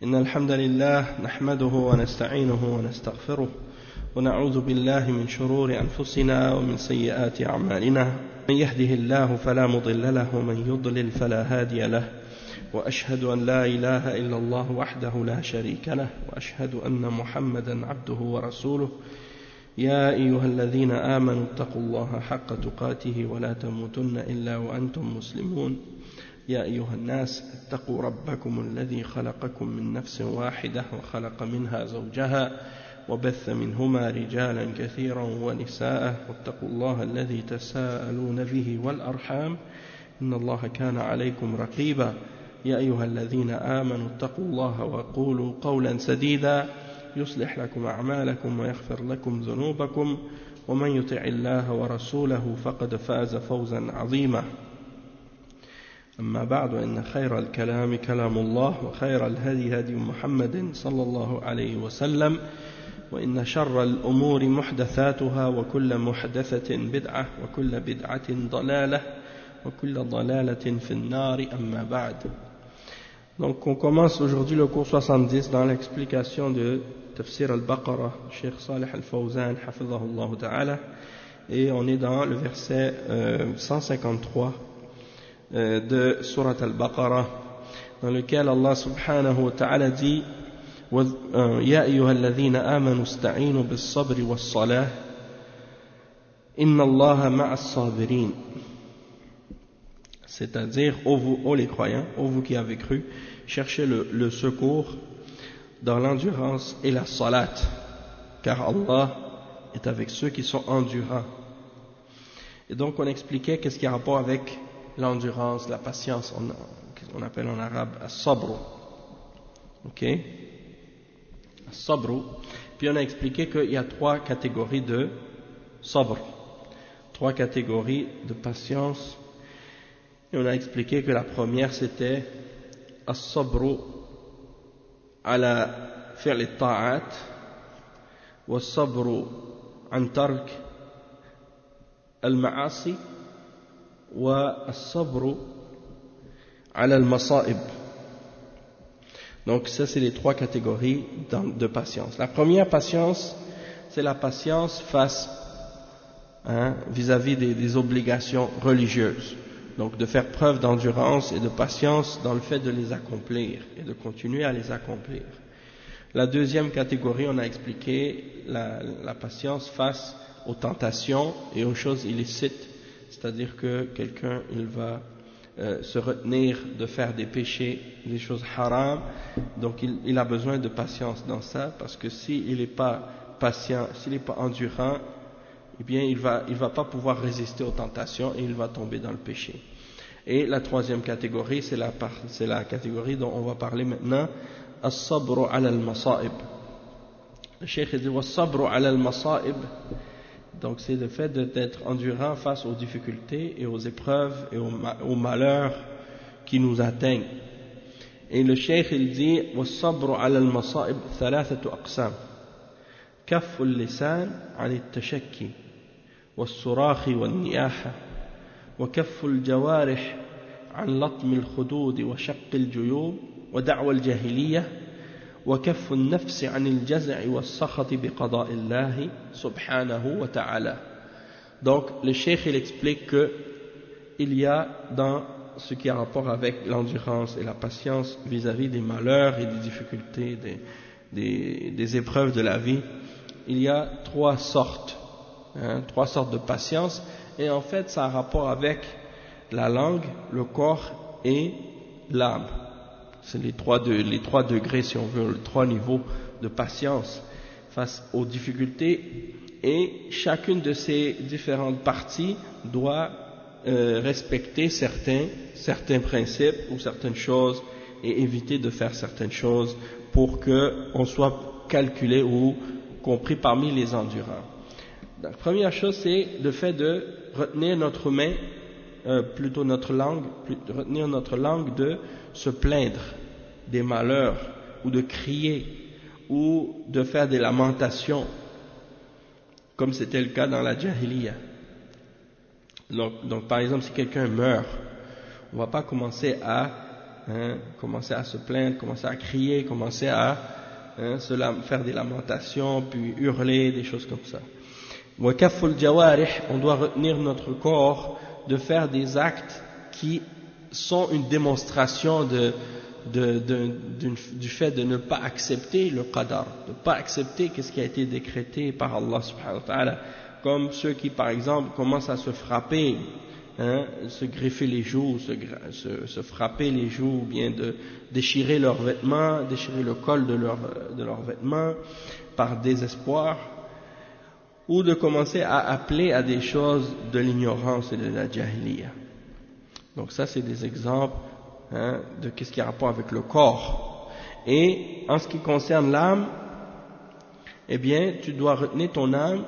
إن الحمد لله نحمده ونستعينه ونستغفره ونعوذ بالله من شرور أنفسنا ومن سيئات أعمالنا من يهده الله فلا مضل له ومن يضلل فلا هادي له وأشهد أن لا إله إلا الله وحده لا شريك له وأشهد أن محمدا عبده ورسوله يا أيها الذين آمنوا اتقوا الله حق تقاته ولا تموتن إلا وأنتم مسلمون يا أيها الناس اتقوا ربكم الذي خلقكم من نفس واحدة وخلق منها زوجها وبث منهما رجالا كثيرا ونساء واتقوا الله الذي تساءلون به والأرحام إن الله كان عليكم رقيبا يا أيها الذين آمنوا اتقوا الله وقولوا قولا سديدا يصلح لكم أعمالكم ويغفر لكم ذنوبكم ومن يطع الله ورسوله فقد فاز فوزا عظيما أما بعد وإن خير الكلام كلام الله وخير الهدي هدي محمد صلى الله عليه وسلم وإن شر الأمور محدثاتها وكل محدثة بدعة وكل بدعة ضلالة وكل ضلالة في النار أما بعد. Donc on commence aujourd'hui le cours 70 dans l'explication de Tafsir al-Baqarah, Cheikh Salih al-Fawzan, hafidhahullah ta'ala, et on est dans le verset 153 de Surat al-Baqarah, dans lequel Allah subhanahu wa ta'ala dit Ya ayyuhalladhina amanu ista'inu bis-sabri was-salah inna Allaha ma'as sabirin. C'est-à-dire, ô les croyants, ô vous qui avez cru, cherchez le secours dans l'endurance et la salat, car Allah est avec ceux qui sont endurants. Et donc on expliquait qu'est-ce qui a rapport avec l'endurance, la patience, on appelle en arabe as-sabr. Ok? As-sabr. Puis on a expliqué qu'il y a trois catégories de sabr, trois catégories de patience. Et on a expliqué que la première c'était as-sabr ala fi'l at-ta'at wa as-sabr an tark al-ma'asi wa as-sabr ala al-masa'ib. Donc ça c'est les trois catégories de patience. La première patience, c'est la patience face vis-à-vis des obligations religieuses. Donc de faire preuve d'endurance et de patience dans le fait de les accomplir et de continuer à les accomplir. La deuxième catégorie, on a expliqué la patience face aux tentations et aux choses illicites, c'est-à-dire que quelqu'un il va se retenir de faire des péchés, des choses haram, donc il a besoin de patience dans ça, parce que s'il n'est pas patient, s'il n'est pas endurant, eh bien il va pas pouvoir résister aux tentations et il va tomber dans le péché. Et la troisième catégorie, c'est la catégorie dont on va parler maintenant, as-sabru ala al-masa'ib. Le cheikh dit was-sabru ala al-masa'ib, donc c'est le fait d'être endurant face aux difficultés et aux épreuves et aux malheurs qui nous atteignent. Et le cheikh il dit was-sabru ala al-masa'ib thalathatu aqsam, kaffu al-lisan an at-tashakki was-surahi wan-niyaha وكف الجوارح عن لطم الخدود وشق الجيوب ودعوى الجاهلية وكف النفس عن الجزع والسخط بقضاء الله سبحانه وتعالى. Donc le cheikh il explique que il y a dans ce qui a rapport avec l'endurance et la patience vis-à-vis des malheurs et des difficultés, des épreuves de la vie, il y a trois sortes de patience. Et en fait, ça a rapport avec la langue, le corps et l'âme. C'est les trois degrés, si on veut, les trois niveaux de patience face aux difficultés. Et chacune de ces différentes parties doit respecter certains principes ou certaines choses et éviter de faire certaines choses pour qu'on soit calculé ou compris parmi les endurants. La première chose, c'est le fait de retenir notre main, plutôt notre langue, retenir notre langue de se plaindre des malheurs ou de crier ou de faire des lamentations, comme c'était le cas dans la Jahiliya. Donc par exemple, si quelqu'un meurt, on ne va pas commencer à commencer à se plaindre, commencer à crier, commencer à faire des lamentations, puis hurler, des choses comme ça. Wa kafful jawarih, on doit retenir notre corps de faire des actes qui sont une démonstration du fait de ne pas accepter le qadar, de ne pas accepter ce qui a été décrété par Allah subhanahu wa ta'ala, comme ceux qui par exemple commencent à se frapper, se greffer les joues, se frapper les joues, ou bien de déchirer leurs vêtements, déchirer le col de leurs vêtements par désespoir, ou de commencer à appeler à des choses de l'ignorance et de la jahiliya. Donc ça c'est des exemples de ce qui a rapport avec le corps. Et en ce qui concerne l'âme, eh bien tu dois retenir ton âme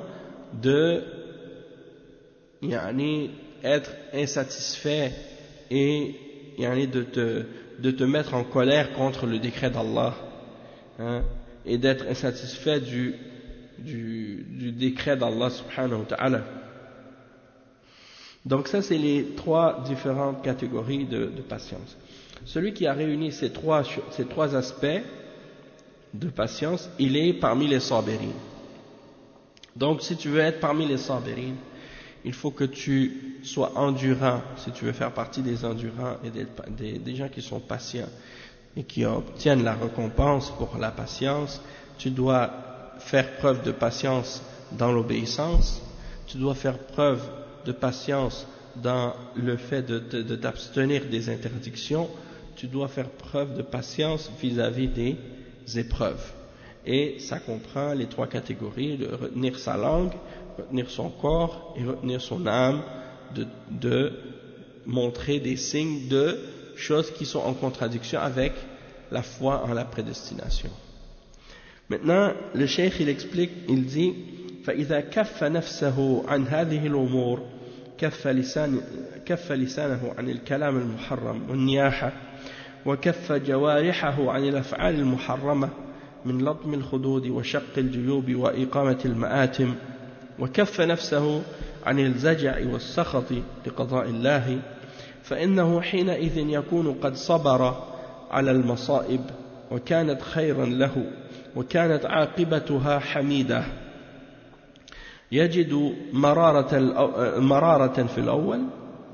de être insatisfait et de te mettre en colère contre le décret d'Allah, et d'être insatisfait du décret d'Allah subhanahu wa ta'ala. Donc ça c'est les trois différentes catégories de patience. Celui qui a réuni ces trois aspects de patience, il est parmi les sabirin. Donc si tu veux être parmi les sabirin, il faut que tu sois endurant, si tu veux faire partie des endurants et des gens qui sont patients et qui obtiennent la récompense pour la patience. Tu dois faire preuve de patience dans l'obéissance, tu dois faire preuve de patience dans le fait de t'abstenir des interdictions, tu dois faire preuve de patience vis-à-vis des épreuves. Et ça comprend les trois catégories, de retenir sa langue, retenir son corps et retenir son âme, de montrer des signes de choses qui sont en contradiction avec la foi en la prédestination. Maintenant, le cheikh il explique, il dit فإذا كف نفسه عن هذه الأمور كف لسانه عن الكلام المحرم والنياحة وكف جوارحه عن الأفعال المحرمة من لطم الخدود وشق الجيوب وإقامة المآتم وكف نفسه عن الزجع والسخط لقضاء الله فإنه حينئذ يكون قد صبر على المصائب وكانت خيرا له وكانت عاقبتها حميدة يجد مرارة في الأول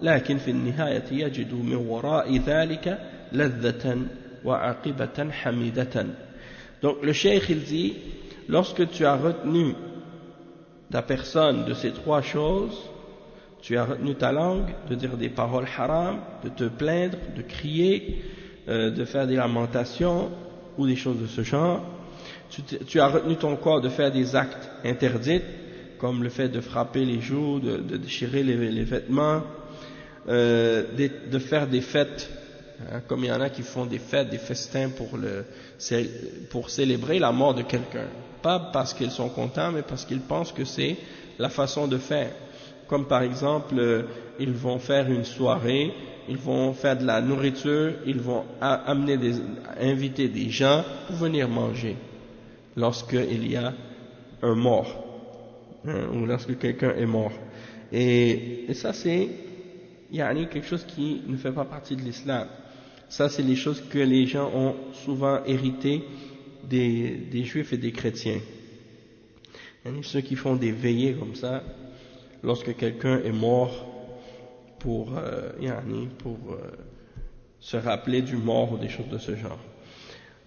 لكن في النهاية يجد من وراء ذلك لذة وعاقبة حميدة. Donc le cheikh il dit, lorsque tu as retenu ta personne de ces trois choses, tu as retenu ta langue de dire des paroles haram, de te plaindre, de crier, de faire des lamentations ou des choses de ce genre, tu as retenu ton corps de faire des actes interdits comme le fait de frapper les joues, de déchirer les vêtements, de faire des fêtes, comme il y en a qui font des fêtes, des festins pour célébrer la mort de quelqu'un, pas parce qu'ils sont contents mais parce qu'ils pensent que c'est la façon de faire. Comme par exemple, ils vont faire une soirée, ils vont faire de la nourriture, ils vont inviter des gens pour venir manger lorsqu'il y a un mort, ou lorsque quelqu'un est mort. Et ça c'est quelque chose qui ne fait pas partie de l'islam. Ça c'est les choses que les gens ont souvent héritées des juifs et des chrétiens. Ceux qui font des veillées comme ça, lorsque quelqu'un est mort, pour se rappeler du mort ou des choses de ce genre.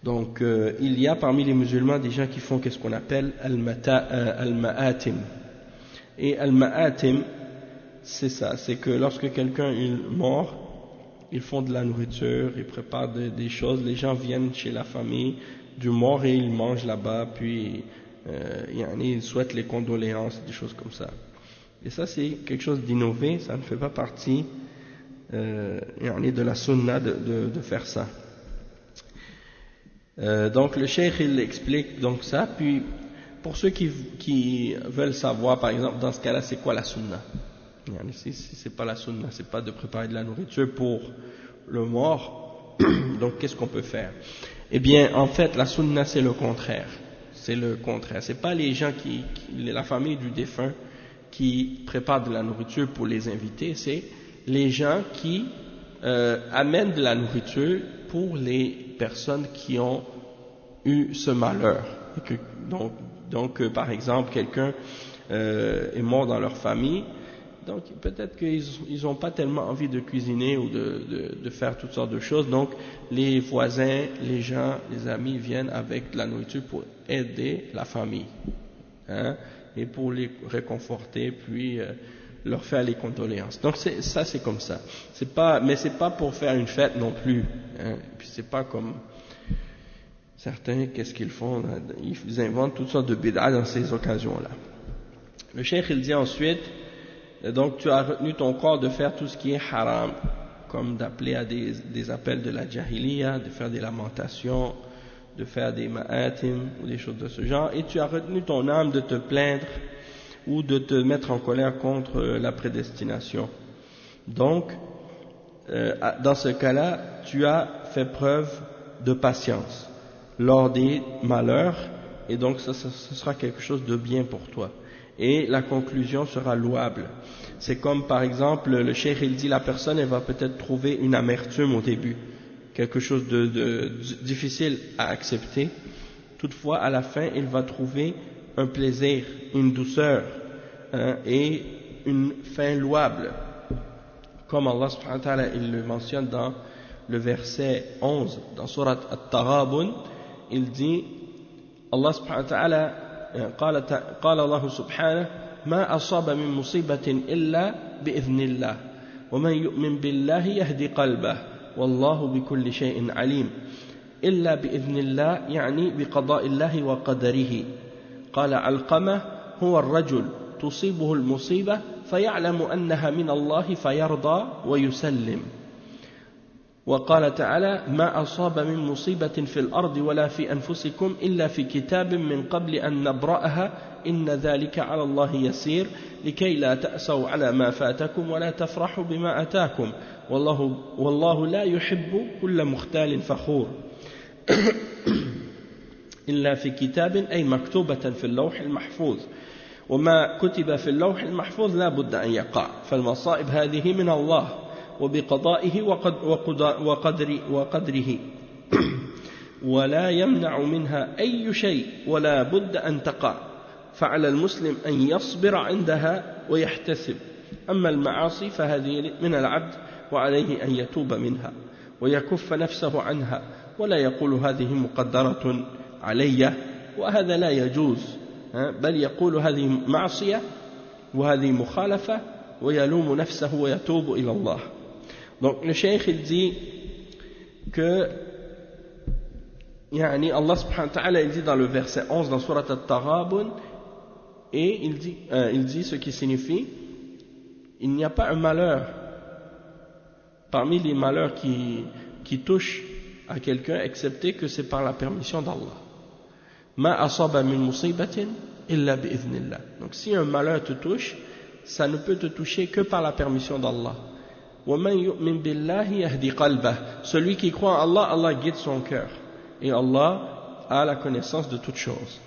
Donc il y a parmi les musulmans des gens qui font ce qu'on appelle al-ma'atim. Et al-ma'atim, c'est ça, c'est que lorsque quelqu'un est mort, ils font de la nourriture, ils préparent des choses, les gens viennent chez la famille du mort et ils mangent là-bas, puis ils souhaitent les condoléances, des choses comme ça. Et ça c'est quelque chose d'innové, ça ne fait pas partie de la sunna de faire ça. Donc le cheikh il explique donc ça, puis pour ceux qui veulent savoir par exemple dans ce cas-là c'est quoi la sunna, si c'est pas la sunna, c'est pas de préparer de la nourriture pour le mort, donc qu'est-ce qu'on peut faire? Eh bien en fait la sunna c'est le contraire, c'est pas les gens la famille du défunt qui préparent de la nourriture pour les invités, c'est les gens qui amènent de la nourriture pour les personnes qui ont eu ce malheur. Et que, donc par exemple, quelqu'un est mort dans leur famille, donc peut-être qu'ils n'ont pas tellement envie de cuisiner ou de faire toutes sortes de choses, donc les voisins, les gens, les amis viennent avec de la nourriture pour aider la famille, hein, et pour les réconforter, puis leur faire les condoléances. Donc ça c'est comme ça. Mais c'est pas pour faire une fête non plus, hein. Puis c'est pas comme certains, qu'est-ce qu'ils font? Ils inventent toutes sortes de bid'a dans ces occasions-là. Le cheikh il dit ensuite, donc tu as retenu ton corps de faire tout ce qui est haram, comme d'appeler à des appels de la jahiliya, de faire des lamentations, de faire des ma'atim ou des choses de ce genre, et tu as retenu ton âme de te plaindre ou de te mettre en colère contre la prédestination. Donc, dans ce cas-là, tu as fait preuve de patience lors des malheurs, et donc ce sera quelque chose de bien pour toi. Et la conclusion sera louable. C'est comme par exemple, le cheikh il dit, la personne elle va peut-être trouver une amertume au début, quelque chose de difficile à accepter. Toutefois, à la fin, il va trouver un plaisir, une douceur, hein, et une fin louable. Comme Allah subhanahu wa ta'ala, il le mentionne dans le verset 11, dans surat At-Taghabun, il dit, Allah subhanahu wa ta'ala, قال الله سبحانه ما أصاب من مصيبة إلا بإذن الله ومن يؤمن بالله يهدي قلبه والله بكل شيء عليم إلا بإذن الله يعني بقضاء الله وقدره. قال علقمة هو الرجل تصيبه المصيبة فيعلم أنها من الله فيرضى ويسلم. وقال تعالى ما أصاب من مصيبة في الأرض ولا في أنفسكم إلا في كتاب من قبل أن نبرأها إن ذلك على الله يسير لكي لا تأسوا على ما فاتكم ولا تفرحوا بما أتاكم والله لا يحب كل مختال فخور إلا في كتاب أي مكتوبة في اللوح المحفوظ وما كتب في اللوح المحفوظ لا بد أن يقع فالمصائب هذه من الله وبقضائه وقدره ولا يمنع منها أي شيء ولا بد أن تقع فعلى المسلم أن يصبر عندها ويحتسب أما المعاصي فهذه من العبد وعليه أن يتوب منها ويكف نفسه عنها ولا يقول هذه مقدرة علي وهذا لا يجوز بل يقول هذه معصية وهذه مخالفة ويلوم نفسه ويتوب إلى الله. Donc le cheikh il dit que Allah subhanahu wa ta'ala il dit dans le verset 11 dans surat At-Taghabun, et il dit ce qui signifie il n'y a pas un malheur parmi les malheurs qui touchent à quelqu'un excepté que c'est par la permission d'Allah. Ma asaba min musibatin illa bi idhnillah. Donc si un malheur te touche, ça ne peut te toucher que par la permission d'Allah. وَمَنْ يُؤْمِنْ بِاللَّهِ يَهْدِي قَلْبَهُ. Celui qui croit en Allah, Allah guide son cœur. Et Allah a la connaissance de toutes choses.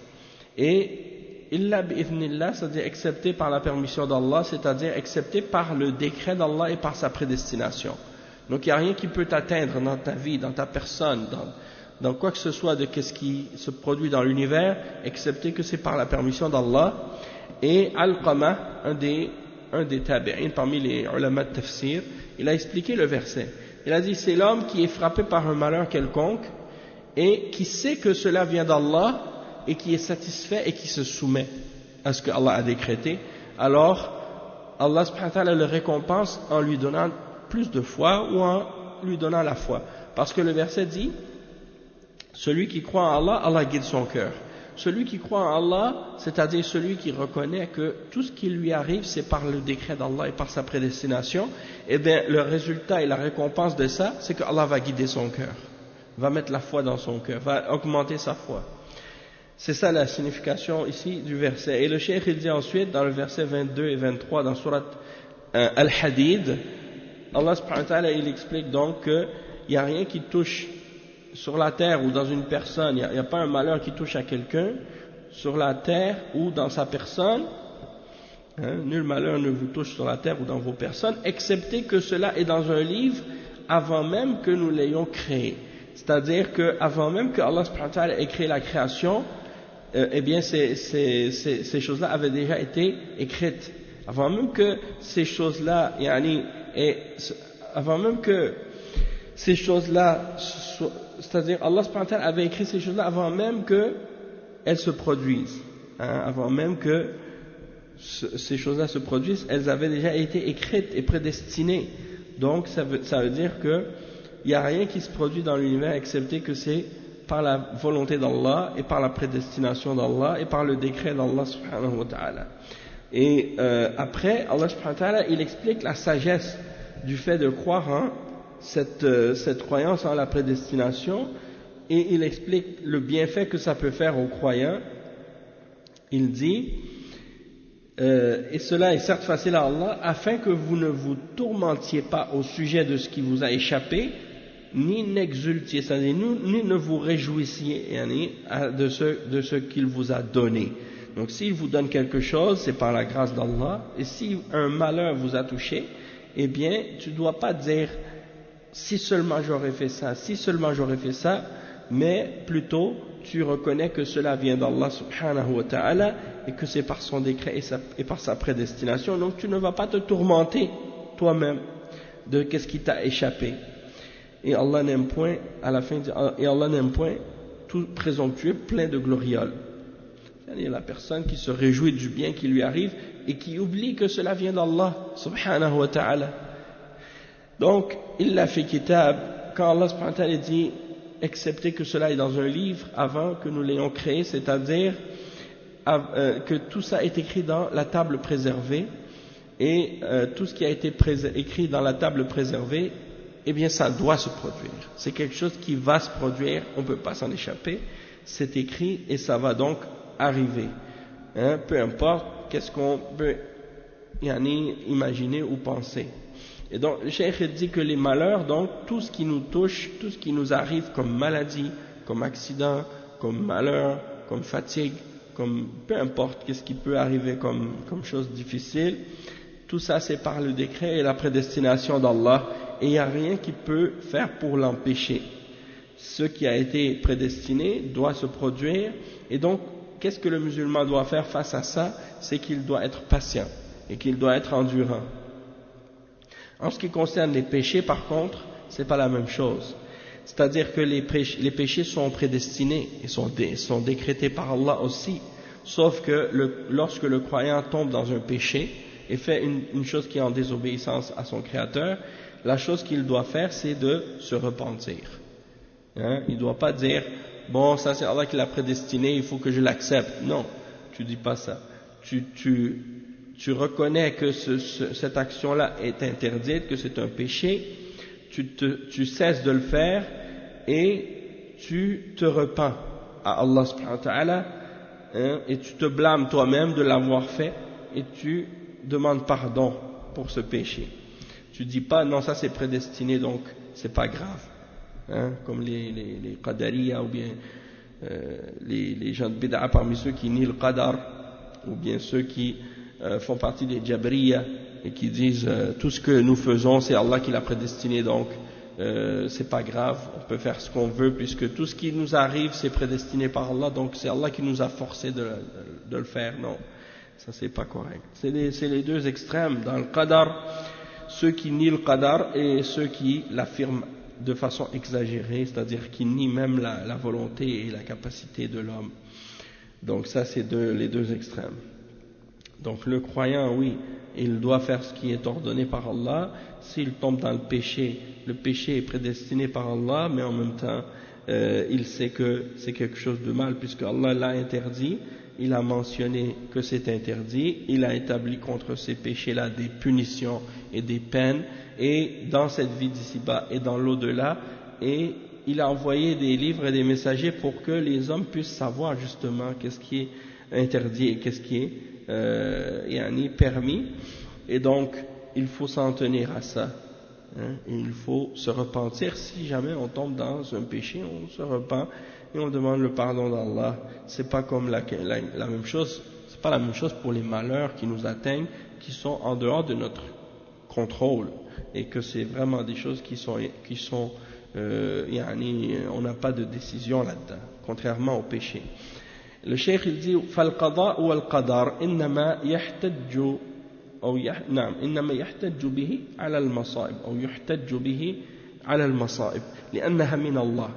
Et illa bi'idhnillah, c'est-à-dire accepté par la permission d'Allah, c'est-à-dire accepté par le décret d'Allah et par sa prédestination. Donc il n'y a rien qui peut t'atteindre dans ta vie, dans ta personne, dans quoi que ce soit de ce qui se produit dans l'univers, excepté que c'est par la permission d'Allah. Et Alqama, un des tabi'in parmi les ulama de tafsir, il a expliqué le verset. Il a dit c'est l'homme qui est frappé par un malheur quelconque et qui sait que cela vient d'Allah et qui est satisfait et qui se soumet à ce que Allah a décrété. Alors Allah subhanahu wa ta'ala le récompense en lui donnant plus de foi ou en lui donnant la foi. Parce que le verset dit celui qui croit en Allah, Allah guide son cœur. Celui qui croit en Allah, c'est-à-dire celui qui reconnaît que tout ce qui lui arrive, c'est par le décret d'Allah et par sa prédestination, eh bien, le résultat et la récompense de ça, c'est que Allah va guider son cœur, va mettre la foi dans son cœur, va augmenter sa foi. C'est ça la signification ici du verset. Et le cheikh il dit ensuite, dans le verset 22 et 23, dans surat Al-Hadid, Allah subhanahu wa ta'ala, il explique donc qu'il n'y a rien qui touche sur la terre ou dans une personne, il n'y a pas un malheur qui touche à quelqu'un, sur la terre ou dans sa personne, nul malheur ne vous touche sur la terre ou dans vos personnes, excepté que cela est dans un livre avant même que nous l'ayons créé. c'est-à-dire qu'avant même que Allah subhanahu wa ta'ala ait créé la création, eh bien ces choses-là avaient déjà été écrites. Avant même que ces choses-là, avant même que ces choses-là, c'est-à-dire Allah subhanahu wa ta'ala avait écrit ces choses-là avant même qu'elles se produisent. Avant même que ces choses-là se produisent, elles avaient déjà été écrites et prédestinées. Donc ça veut dire que il n'y a rien qui se produit dans l'univers excepté que c'est par la volonté d'Allah et par la prédestination d'Allah et par le décret d'Allah subhanahu wa ta'ala. Et après, Allah subhanahu wa ta'ala, il explique la sagesse du fait de croire en cette croyance en la prédestination, et il explique le bienfait que ça peut faire aux croyants. Il dit, et cela est certes facile à Allah, afin que vous ne vous tourmentiez pas au sujet de ce qui vous a échappé, ni n'exultiez, c'est-à-dire ni ne vous réjouissiez de ce qu'il vous a donné. Donc s'il vous donne quelque chose, c'est par la grâce d'Allah, et si un malheur vous a touché, eh bien tu ne dois pas dire si seulement j'aurais fait ça, si seulement j'aurais fait ça, mais plutôt tu reconnais que cela vient d'Allah subhanahu wa ta'ala et que c'est par son décret et par sa prédestination. Donc tu ne vas pas te tourmenter toi-même de qu'est-ce qui t'a échappé. Et Allah n'aime point, à la fin, et Allah n'aime point tout présomptueux plein de glorioles. C'est-à-dire la personne qui se réjouit du bien qui lui arrive et qui oublie que cela vient d'Allah subhanahu wa ta'ala. Donc, il l'a fait kitab, quand Allah subhanahu wa ta'ala dit excepté que cela est dans un livre avant que nous l'ayons créé, c'est-à-dire que tout ça est écrit dans la table préservée, et tout ce qui a été écrit dans la table préservée, eh bien ça doit se produire. C'est quelque chose qui va se produire, on ne peut pas s'en échapper, c'est écrit et ça va donc arriver. Peu importe qu'est-ce qu'on peut imaginer ou penser. Et donc le cheikh dit que les malheurs, donc tout ce qui nous touche, tout ce qui nous arrive comme maladie, comme accident, comme malheur, comme fatigue, comme peu importe qu'est-ce qui peut arriver comme chose difficile, tout ça c'est par le décret et la prédestination d'Allah, et il n'y a rien qui peut faire pour l'empêcher. Ce qui a été prédestiné doit se produire, et donc qu'est-ce que le musulman doit faire face à ça? C'est qu'il doit être patient et qu'il doit être endurant. En ce qui concerne les péchés, par contre, c'est pas la même chose. C'est-à-dire que les péchés sont prédestinés et sont décrétés par Allah aussi. Sauf que lorsque le croyant tombe dans un péché et fait une chose qui est en désobéissance à son Créateur, la chose qu'il doit faire, c'est de se repentir. Il ne doit pas dire, bon, ça c'est Allah qui l'a prédestiné, il faut que je l'accepte. Non, tu dis pas ça. Tu reconnais que cette action-là est interdite, que c'est un péché, tu cesses de le faire et tu te repens à Allah subhanahu wa ta'ala, et tu te blâmes toi-même de l'avoir fait et tu demandes pardon pour ce péché. Tu dis pas non, ça c'est prédestiné donc c'est pas grave, comme les qadariya ou bien les gens de bid'a parmi ceux qui nient le qadar, ou bien ceux qui font partie des jabriya et qui disent tout ce que nous faisons c'est Allah qui l'a prédestiné, donc c'est pas grave, on peut faire ce qu'on veut puisque tout ce qui nous arrive c'est prédestiné par Allah, donc c'est Allah qui nous a forcé de le faire. Non, ça c'est pas correct. C'est les deux extrêmes dans le qadar, ceux qui nient le qadar et ceux qui l'affirment de façon exagérée, c'est-à-dire qui nient même la volonté et la capacité de l'homme. Donc ça c'est les deux extrêmes. Donc le croyant, oui, il doit faire ce qui est ordonné par Allah. S'il tombe dans le péché est prédestiné par Allah, mais en même temps il sait que c'est quelque chose de mal puisque Allah l'a interdit, il a mentionné que c'est interdit, il a établi contre ces péchés-là des punitions et des peines, et dans cette vie d'ici-bas et dans l'au-delà, et il a envoyé des livres et des messagers pour que les hommes puissent savoir justement qu'est-ce qui est interdit et qu'est-ce qui est permis, et donc il faut s'en tenir à ça, et il faut se repentir. Si jamais on tombe dans un péché, on se repent et on demande le pardon d'Allah. C'est pas comme la même chose, c'est pas la même chose pour les malheurs qui nous atteignent, qui sont en dehors de notre contrôle, et que c'est vraiment des choses qui sont on n'a pas de décision là-dedans, contrairement au péché. Le cheikh il dit فالقضاء والقدر إنما يحتج إنما يحتج به على المصائب أو يحتج به على المصائب لأنها من الله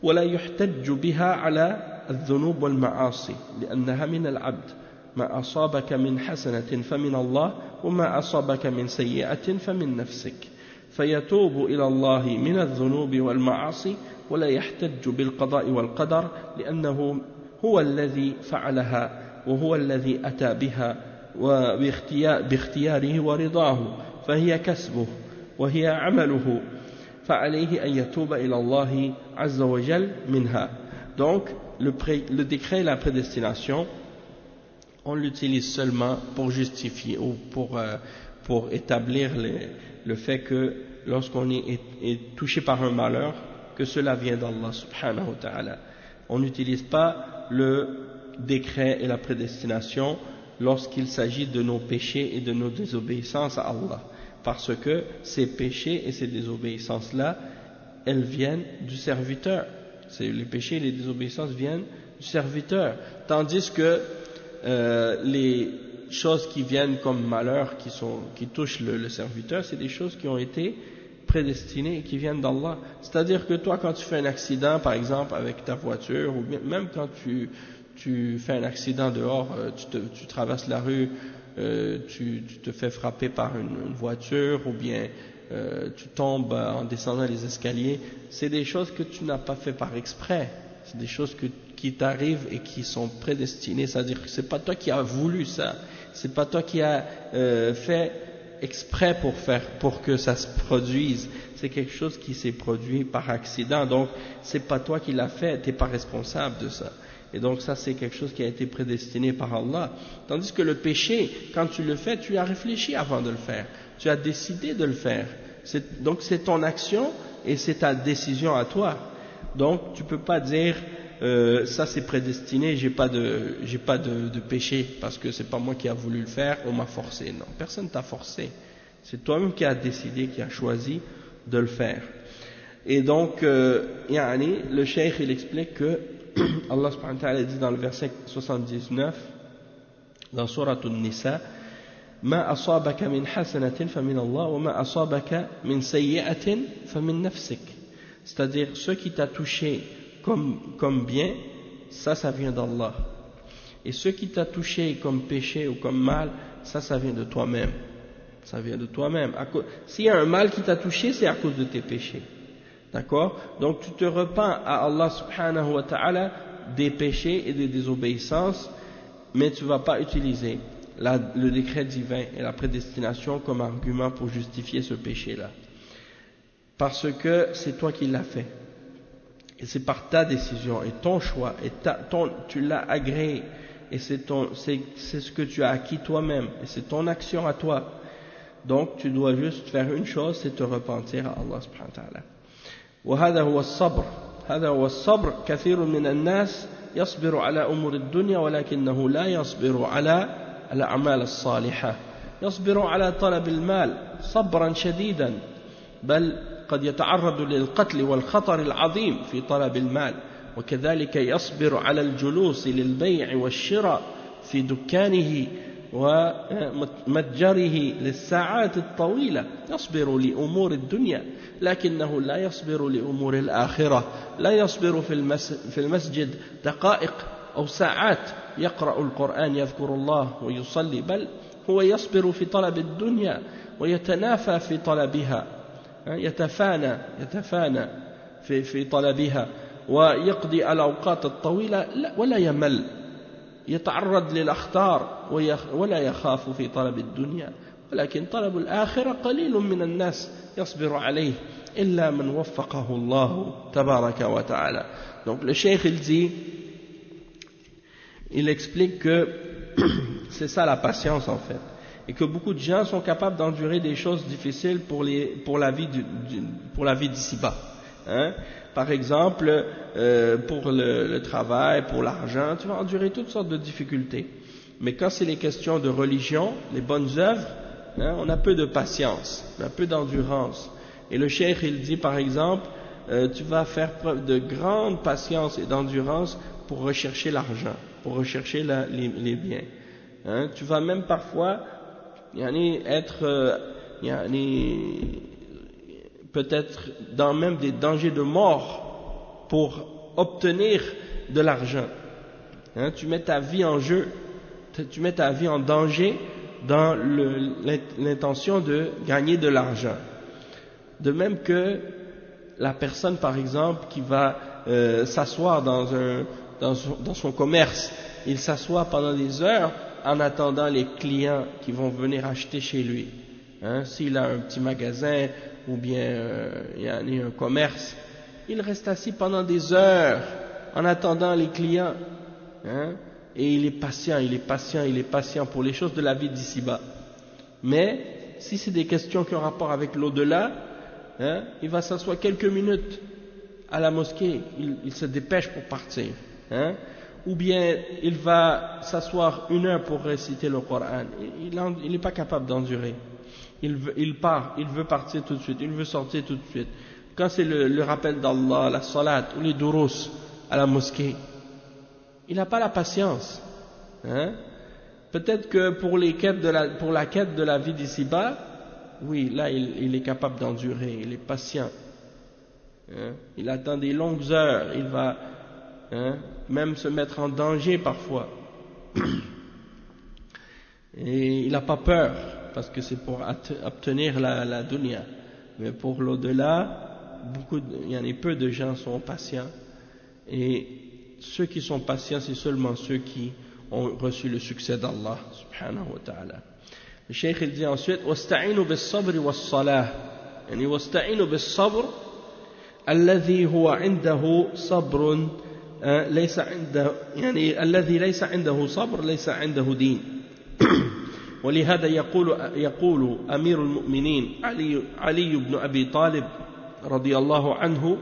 ولا يحتج بها على الذنوب والمعاصي لأنها من العبد ما أصابك من حسنة فمن الله وما أصابك من سيئة فمن نفسك فيتوب إلى الله من الذنوب والمعاصي ولا يحتج بالقضاء والقدر لأنه هو الذي فعلها وهو الذي أتى بها باختياره ورضاه فهي كسبه وهي عمله فعليه أن يتوب إلى الله عز وجل منها. Donc le décret et la prédestination, on l'utilise seulement pour justifier ou pour établir le fait que lorsqu'on est touché par un malheur, que cela vient d'Allah subhanahu wa ta'ala. On n'utilise pas le décret et la prédestination lorsqu'il s'agit de nos péchés et de nos désobéissances à Allah, parce que ces péchés et ces désobéissances-là, elles viennent du serviteur. Les péchés et les désobéissances viennent du serviteur, tandis que les choses qui viennent comme malheur, qui touchent le serviteur, c'est des choses qui ont été prédestinées et qui viennent d'Allah. C'est-à-dire que toi, quand tu fais un accident, par exemple, avec ta voiture, ou même quand tu fais un accident dehors, tu traverses la rue, tu te fais frapper par une voiture, ou bien tu tombes en descendant les escaliers, c'est des choses que tu n'as pas fait par exprès, c'est des choses qui t'arrivent et qui sont prédestinées, c'est-à-dire que c'est pas toi qui as voulu ça, c'est pas toi qui as fait exprès pour que ça se produise, c'est quelque chose qui s'est produit par accident, donc c'est pas toi qui l'as fait, t'es pas responsable de ça. Et donc ça c'est quelque chose qui a été prédestiné par Allah. Tandis que le péché, quand tu le fais, tu as réfléchi avant de le faire, tu as décidé de le faire. Donc c'est ton action et c'est ta décision à toi. Donc tu peux pas dire ça c'est prédestiné, j'ai pas de péché parce que c'est pas moi qui a voulu le faire, on m'a forcé. Non, personne t'a forcé. C'est toi-même qui as décidé, qui as choisi de le faire. Et donc le cheikh il explique que Allah subhanahu wa ta'ala dit dans le verset 79 dans Surat An-Nisa ما أصابك من حسنة فمن الله وما أصابك من سيئة فمن نفسك, c'est-à-dire ce qui t'a touché comme bien, ça vient d'Allah, et ce qui t'a touché comme péché ou comme mal, ça vient de toi-même, ça vient de toi-même. S'il y a un mal qui t'a touché, c'est à cause de tes péchés, d'accord? Donc tu te repens à Allah subhanahu wa ta'ala des péchés et des désobéissances, mais tu ne vas pas utiliser le décret divin et la prédestination comme argument pour justifier ce péché-là, parce que c'est toi qui l'as fait, et c'est par ta décision et ton choix, et tu l'as agréé, et c'est ce que tu as acquis toi-même, et c'est ton action à toi. Donc tu dois juste faire une chose, c'est te repentir à Allah subhanahu wa ta'ala. وهذا هو الصبر, هذا هو الصبر. كثير من الناس يصبر على أمور الدنيا ولكنه لا يصبر على الأعمال الصالحة, يصبر على طلب المال صبرا شديدا, بل قد يتعرض للقتل والخطر العظيم في طلب المال, وكذلك يصبر على الجلوس للبيع والشراء في دكانه ومتجره للساعات الطويلة, يصبر لأمور الدنيا لكنه لا يصبر لأمور الآخرة, لا يصبر في المسجد دقائق أو ساعات يقرأ القرآن يذكر الله ويصلي, بل هو يصبر في طلب الدنيا ويتنافى في طلبها, يتفانى في طلبها, ويقضي الأوقات الطويلة ولا يمل, يتعرض للأخطار ولا يخاف في طلب الدنيا, ولكن طلب الآخرة قليل من الناس يصبر عليه إلا من وفقه الله تبارك وتعالى. Donc le cheikh il dit, il explique que c'est ça la patience en fait, et que beaucoup de gens sont capables d'endurer des choses difficiles pour la vie d'ici-bas, hein? Par exemple, pour le travail, pour l'argent, tu vas endurer toutes sortes de difficultés. Mais quand c'est les questions de religion, les bonnes œuvres, hein, on a peu de patience, on a peu d'endurance. Et le cheikh il dit par exemple, tu vas faire preuve de grande patience et d'endurance pour rechercher l'argent, pour rechercher les biens. Hein? Tu vas même parfois être peut-être dans même des dangers de mort pour obtenir de l'argent. Hein? Tu mets ta vie en jeu, tu mets ta vie en danger dans l'intention de gagner de l'argent. De même que la personne, par exemple, qui va s'asseoir dans son commerce, il s'assoit pendant des heures en attendant les clients qui vont venir acheter chez lui. Hein, s'il a un petit magasin ou bien un commerce, il reste assis pendant des heures en attendant les clients. Hein, et il est patient pour les choses de la vie d'ici-bas. Mais si c'est des questions qui ont rapport avec l'au-delà, hein, il va s'asseoir quelques minutes à la mosquée, il se dépêche pour partir. Hein, ou bien il va s'asseoir 1 heure pour réciter le Coran, il n'est pas capable d'endurer. Il part, il veut partir tout de suite, il veut sortir tout de suite. Quand c'est le rappel d'Allah, la salat ou les durus à la mosquée, il n'a pas la patience. Hein? Peut-être que pour la quête de la vie d'ici-bas, oui, là il est capable d'endurer, il est patient. Hein? Il attend des longues heures, il va même se mettre en danger parfois. Et il n'a pas peur, parce que c'est pour obtenir la dunya. Mais pour l'au-delà, peu de gens sont patients. Et ceux qui sont patients, c'est seulement ceux qui ont reçu le succès d'Allah, subhanahu wa ta'ala. Le cheikh il dit ensuite, وَاسْتَعِينُوا بِالصَّبْرِ وَالصَّلَاةِ يعني وَاسْتَعِينُوا بِالصَّبْرِ الذي هو عنده صبر ليس عنده يعني الذي ليس عنده صبر ليس عنده دين. ولهذا يقول أمير المؤمنين علي بن أبي طالب رضي الله عنه: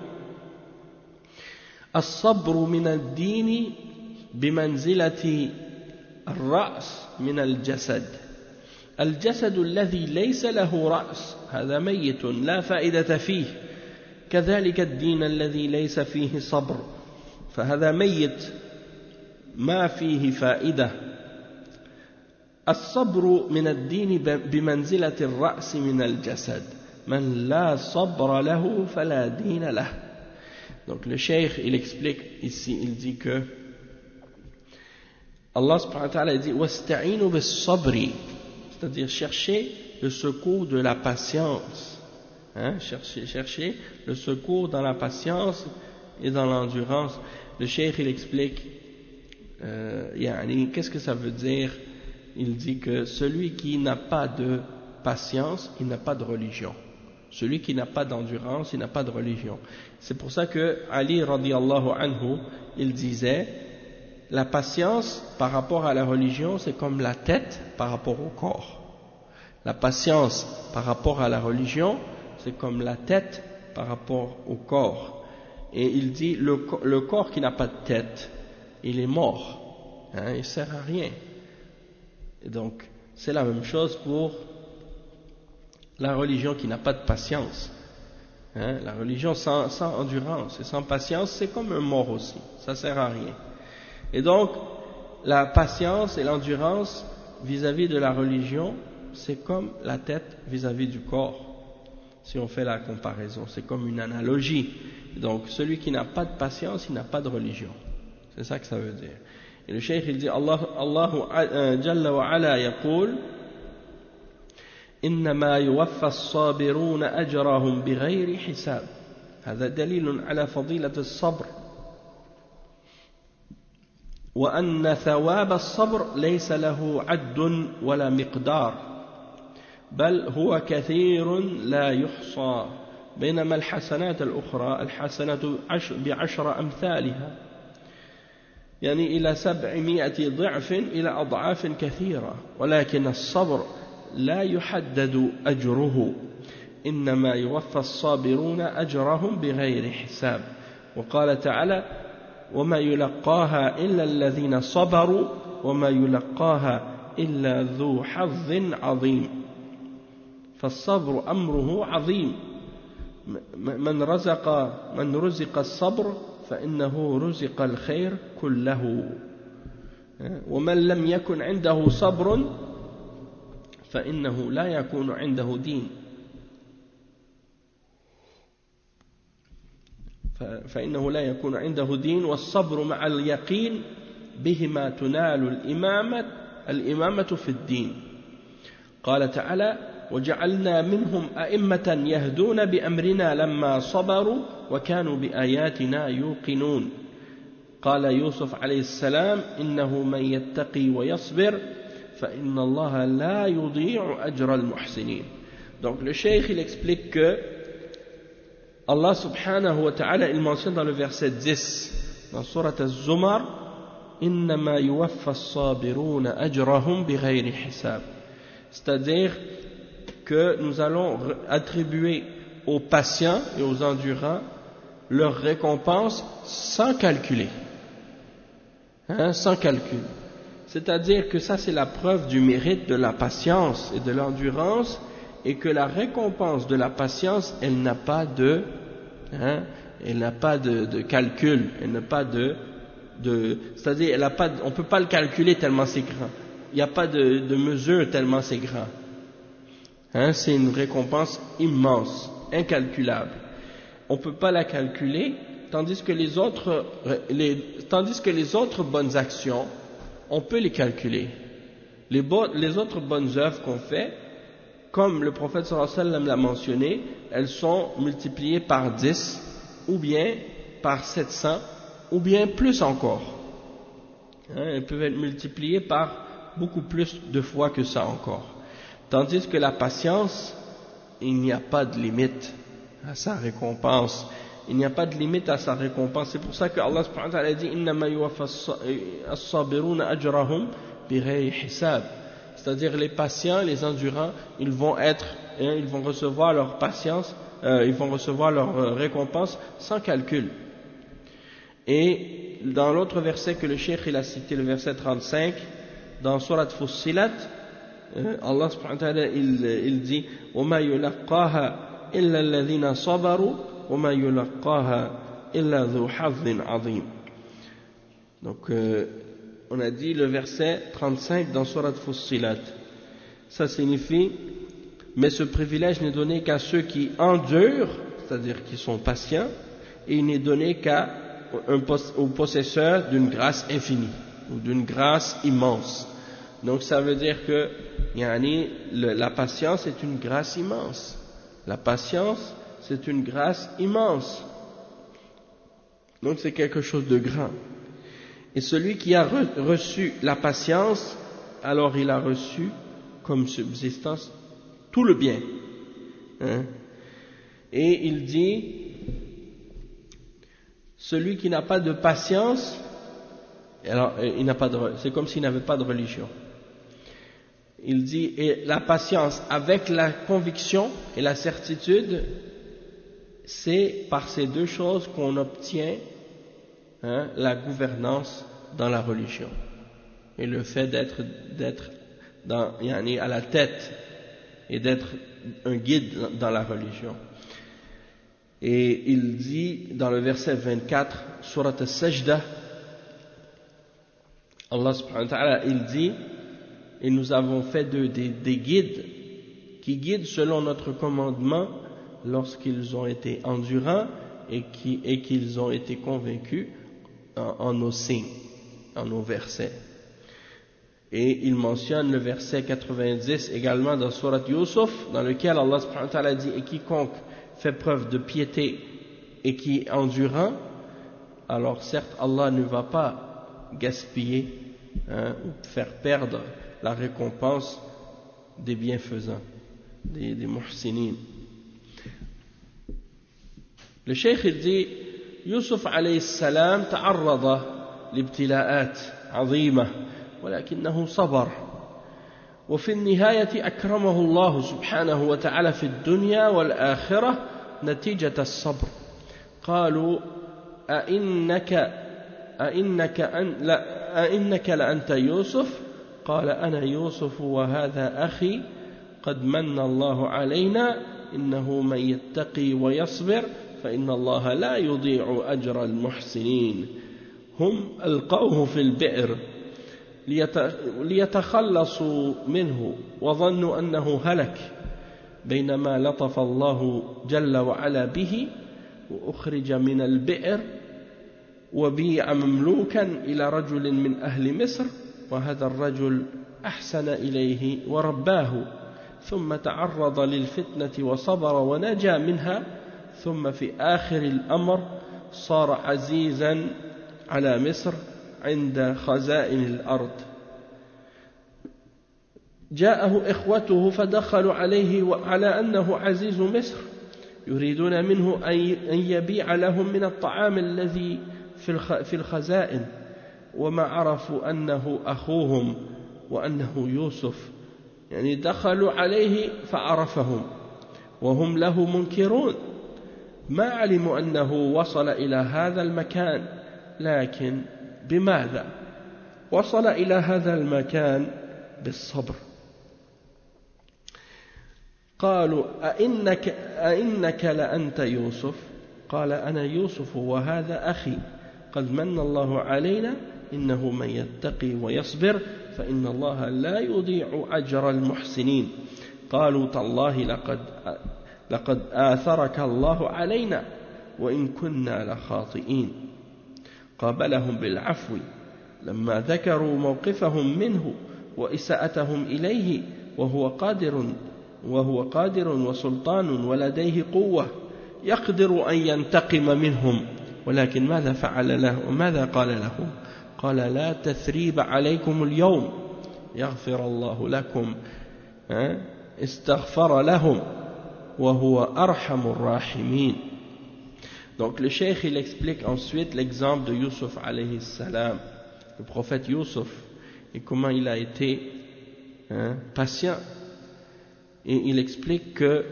الصبر من الدين بمنزلة الرأس من الجسد. الجسد الذي ليس له رأس هذا ميت لا فائدة فيه، كذلك الدين الذي ليس فيه صبر فهذا ميت ما فيه فائدة. الصبر من الدين بمنزلة الرأس من الجسد، من لا صبر له فلا دين له. Donc le cheikh il explique ici, il dit que Allah subhanahu wa ta'ala dit wasta'inu bis-sabri, c'est-à-dire chercher le secours de la patience. Hein, chercher le secours dans la patience et dans l'endurance. Le cheikh il explique qu'est-ce que ça veut dire. Il dit que celui qui n'a pas de patience, il n'a pas de religion. Celui qui n'a pas d'endurance, il n'a pas de religion. C'est pour ça que Ali radiyallahu anhu, il disait, la patience par rapport à la religion, c'est comme la tête par rapport au corps. La patience par rapport à la religion, c'est comme la tête par rapport au corps. Et il dit, le corps qui n'a pas de tête, il est mort. Hein, il ne sert à rien. Et donc, c'est la même chose pour la religion qui n'a pas de patience. Hein, la religion sans endurance et sans patience, c'est comme un mort aussi. Ça ne sert à rien. Et donc, la patience et l'endurance vis-à-vis de la religion, c'est comme la tête vis-à-vis du corps. Si on fait la comparaison, c'est comme une analogie. Donc, celui qui n'a pas de patience, il n'a pas de religion. C'est ça que ça veut dire. Et le cheikh il dit Allah Jalla wa Ala yaqul إنما يوفى الصابرون أجرهم بغير حساب. هذا دليل على فضيلة الصبر وأن ثواب الصبر ليس له عد ولا مقدار بل هو كثير لا يحصى بينما الحسنات الأخرى الحسنة بعشر أمثالها يعني إلى 700 ضعف إلى أضعاف كثيرة ولكن الصبر لا يحدد أجره إنما يوفى الصابرون أجرهم بغير حساب. وقال تعالى وما يلقاها إلا الذين صبروا وما يلقاها إلا ذو حظ عظيم. فالصبر أمره عظيم من رزق الصبر فإنه رزق الخير كله ومن لم يكن عنده صبر فإنه لا يكون عنده دين فإنه لا يكون عنده دين والصبر مع اليقين بهما تنال الإمامة في الدين قال تعالى وجعلنا منهم أئمة يهدون بأمرنا لما صبروا وكانوا بآياتنا يوقنون قال يوسف عليه السلام إنه من يتقي ويصبر فإن الله لا يضيع أجر المحسنين. Donc le cheikh il explique que Allah subhanahu wa ta'ala il mentionne dans le verset 10 dans sourate Az-Zumar إنما يوفى الصابرون أجرهم بغير حساب, c'est-à-dire que nous allons attribuer aux patients et aux endurants leur récompense sans calculer, sans calcul. C'est-à-dire que ça c'est la preuve du mérite de la patience et de l'endurance, et que la récompense de la patience elle n'a pas de calcul, elle n'a pas c'est-à-dire on peut pas le calculer tellement c'est grand, il n'y a pas de mesure tellement c'est grand. C'est une récompense immense, incalculable. On ne peut pas la calculer, tandis que les autres bonnes actions, on peut les calculer. Les autres bonnes œuvres qu'on fait, comme le prophète sallallahu alayhi wa sallam l'a mentionné, elles sont multipliées par 10, ou bien par 700, ou bien plus encore. Elles peuvent être multipliées par beaucoup plus de fois que ça encore. Tandis que la patience, il n'y a pas de limite à sa récompense. Il n'y a pas de limite à sa récompense. C'est pour ça que Allah subhanahu wa ta'ala dit إِنَّمَا يُوَفَّى الصَّابِرُونَ أَجْرَهُمْ بِغَيْرِ حِسَابٍ. C'est-à-dire les patients, les endurants, ils vont recevoir leur patience, ils vont recevoir leur récompense sans calcul. Et dans l'autre verset que le cheikh il a cité, le verset 35, dans Surat Fussilat, Allah subhanahu wa ta'ala il dit وَمَا يُلَقَّاهَا إِلَّا الَّذِينَ صَبَرُوا وَمَا يُلَقَّاهَا إِلَّا ذُو حَظٍّ عَظِيمٍ. Donc on a dit le verset 35 dans Surat Fussilat, ça signifie mais ce privilège n'est donné qu'à ceux qui endurent, c'est-à-dire qui sont patients, et il n'est donné qu'aux possesseurs d'une grâce infinie ou d'une grâce immense. Donc ça veut dire que la patience est une grâce immense. La patience, c'est une grâce immense. Donc c'est quelque chose de grand. Et celui qui a reçu la patience, alors il a reçu comme subsistance tout le bien. Et il dit, celui qui n'a pas de patience, alors c'est comme s'il n'avait pas de religion. Il dit, et la patience avec la conviction et la certitude, c'est par ces deux choses qu'on obtient la gouvernance dans la religion. Et le fait d'être à la tête et d'être un guide dans la religion. Et il dit dans le verset 24, Surat As-Sajda, Allah subhanahu wa ta'ala, il dit, et nous avons fait des guides qui guident selon notre commandement lorsqu'ils ont été endurants et qu'ils ont été convaincus en nos signes, en nos versets. Et il mentionne le verset 90 également dans Surat Yusuf, dans lequel Allah subhanahu wa ta'ala dit, et quiconque fait preuve de piété et qui est endurant, alors certes Allah ne va pas gaspiller ou faire perdre la récompense des bienfaisants, des muhsinin. Le cheikh il dit, Yusuf alayhi salam ta'arrada l'ibtila'at عظيمة ولكنه صبر وفي النهاية أكرمه الله سبحانه وتعالى في الدنيا والآخرة نتيجة الصبر. قالوا أئنك لأنت يوسف؟ قال أنا يوسف وهذا أخي قد من الله علينا إنه من يتقي ويصبر فإن الله لا يضيع أجر المحسنين هم ألقوه في البئر ليتخلصوا منه وظنوا أنه هلك بينما لطف الله جل وعلا به وأخرج من البئر وبيع مملوكا إلى رجل من أهل مصر وهذا الرجل أحسن إليه ورباه ثم تعرض للفتنة وصبر ونجا منها ثم في آخر الأمر صار عزيزا على مصر عند خزائن الأرض. جاءه إخوته فدخلوا عليه وعلى أنه عزيز مصر يريدون منه أن يبيع لهم من الطعام الذي في الخزائن وما عرفوا أنه أخوهم وأنه يوسف، يعني دخلوا عليه فعرفهم وهم له منكرون، ما علموا أنه وصل إلى هذا المكان. لكن بماذا وصل إلى هذا المكان؟ بالصبر. قالوا أئنك لأنت يوسف؟ قال أنا يوسف وهذا أخي قد من الله علينا إنه من يتقي ويصبر فإن الله لا يضيع أجر المحسنين. قالوا تالله لقد آثرك الله علينا وإن كنا لخاطئين. قابلهم بالعفو لما ذكروا موقفهم منه وإساءتهم إليه وهو قادر وسلطان ولديه قوة يقدر أن ينتقم منهم، ولكن ماذا فعل له وماذا قال لهم؟ قال لا تثريب عليكم اليوم يغفر الله لكم، استغفر لهم وهو أرحم الراحمين. Donc le cheikh il explique ensuite l'exemple de Yusuf alayhi salam, le prophète Yusuf, et comment il a été patient. Et il explique que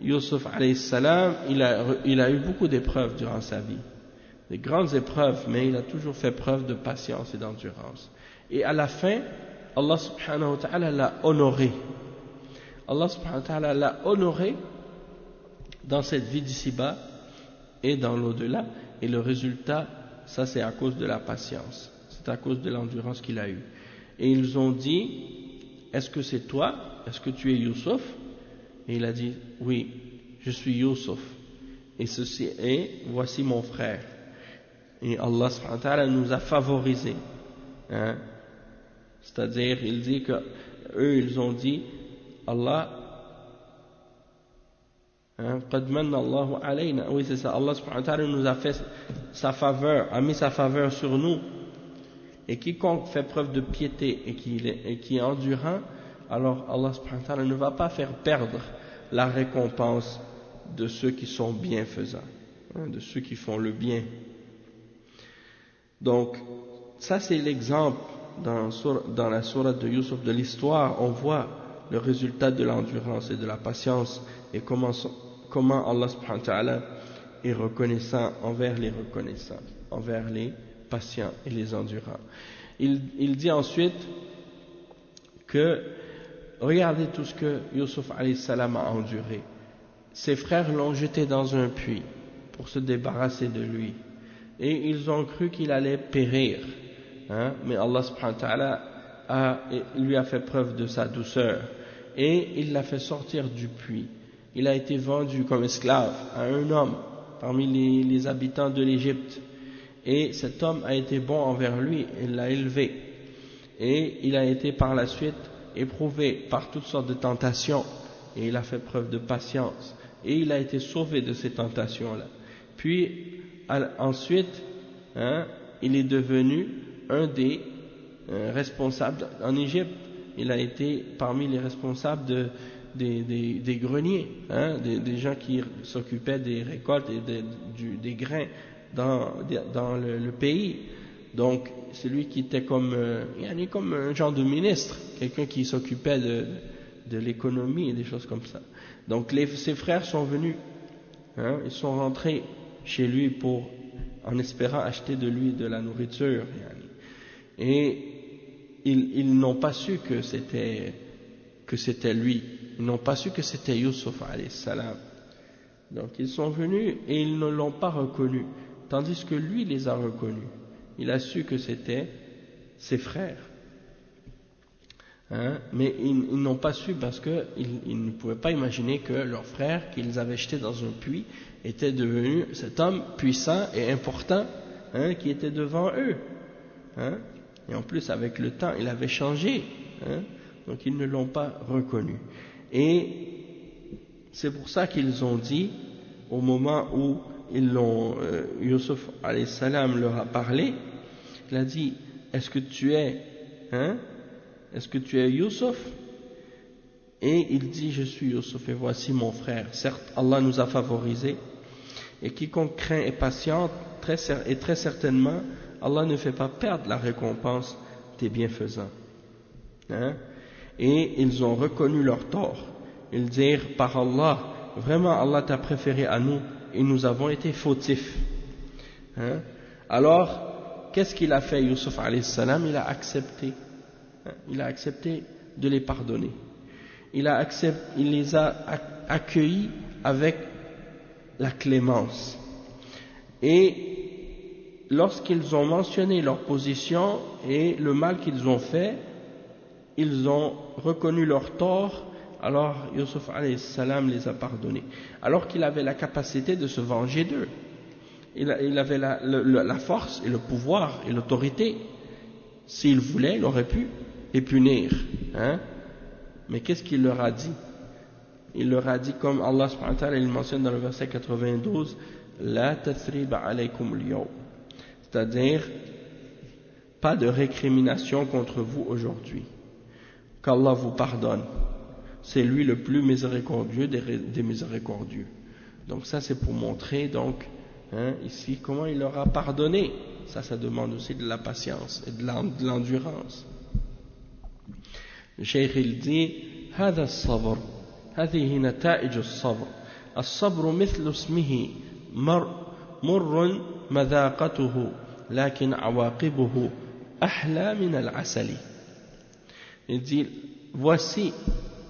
Yusuf alayhi salam il a eu beaucoup d'épreuves durant sa vie, des grandes épreuves, mais il a toujours fait preuve de patience et d'endurance. Et à la fin, Allah subhanahu wa ta'ala l'a honoré. Allah subhanahu wa ta'ala l'a honoré dans cette vie d'ici-bas et dans l'au-delà. Et le résultat, ça c'est à cause de la patience, c'est à cause de l'endurance qu'il a eue. Et ils ont dit, est-ce que c'est toi? Est-ce que tu es Yusuf? Et il a dit, oui, je suis Yusuf. Et voici mon frère. Et Allah subhanahu wa ta'ala nous a favorisés. C'est-à-dire, il dit que eux, ils ont dit, Allah, qad manna Allahu alayna. Oui, c'est ça. Allah subhanahu wa ta'ala nous a fait sa faveur, a mis sa faveur sur nous. Et quiconque fait preuve de piété et qui est endurant, alors Allah subhanahu wa ta'ala ne va pas faire perdre la récompense de ceux qui sont bienfaisants, de ceux qui font le bien. Donc, ça c'est l'exemple dans la sourate de Yusuf de l'histoire. On voit le résultat de l'endurance et de la patience et comment Allah subhanahu wa ta'ala est reconnaissant envers les reconnaissants, envers les patients et les endurants. Il dit ensuite que regardez tout ce que Yusuf alayhi salam a enduré. Ses frères l'ont jeté dans un puits pour se débarrasser de lui et ils ont cru qu'il allait périr, mais Allah subhanahu wa ta'ala lui a fait preuve de sa douceur et il l'a fait sortir du puits. Il a été vendu comme esclave à un homme parmi les habitants de l'Égypte et cet homme a été bon envers lui, il l'a élevé et il a été par la suite éprouvé par toutes sortes de tentations et il a fait preuve de patience et il a été sauvé de ces tentations-là. Puis ensuite, il est devenu un des responsables en Égypte. Il a été parmi les responsables des greniers, des gens qui s'occupaient des récoltes et des grains dans le pays. Donc c'est lui qui était comme un genre de ministre, quelqu'un qui s'occupait de l'économie et des choses comme ça. Donc ses frères sont venus, ils sont rentrés chez lui en espérant acheter de lui de la nourriture, et ils n'ont pas su que c'était lui Ils n'ont pas su que c'était Youssouf alayhi salam. Donc ils sont venus et ils ne l'ont pas reconnu, tandis que lui les a reconnus. Il a su que c'était ses frères. Mais ils n'ont pas su parce qu'ils ne pouvaient pas imaginer que leur frère, qu'ils avaient jeté dans un puits, était devenu cet homme puissant et important qui était devant eux. Et en plus, avec le temps, il avait changé. Donc ils ne l'ont pas reconnu. Et c'est pour ça qu'ils ont dit, au moment où Youssouf alayhi salam leur a parlé, il a dit, est-ce que tu es Youssouf? Et il dit, je suis Youssouf et voici mon frère. Certes, Allah nous a favorisés, et quiconque craint et patiente, très certainement, Allah ne fait pas perdre la récompense des bienfaisants. Et ils ont reconnu leur tort. Ils dirent, par Allah, vraiment Allah t'a préféré à nous, et nous avons été fautifs. Alors, qu'est-ce qu'il a fait, Youssouf alayhi salam? Il a accepté de les pardonner. Il les a accueillis avec la clémence. Et lorsqu'ils ont mentionné leur position et le mal qu'ils ont fait, ils ont reconnu leur tort. Alors Youssouf alayhi salam les a pardonnés, alors qu'il avait la capacité de se venger d'eux. Il avait la force et le pouvoir et l'autorité. S'il voulait, il aurait pu les punir. Mais qu'est-ce qu'il leur a dit? Il leur a dit, comme Allah subhanahu wa ta'ala il mentionne dans le verset 92, La tathriba alaykum al-yawm, c'est-à-dire pas de récrimination contre vous aujourd'hui, qu'Allah vous pardonne. C'est lui le plus miséricordieux des miséricordieux. Donc ça c'est pour montrer donc ici comment il leur a pardonné. Ça demande aussi de la patience et de l'endurance. Le cheikh il dit هذا الصبر هذه نتائج الصبر الصبر مثل اسمه مر مذاقته لكن عواقبه أحلى من العسل. Il dit voici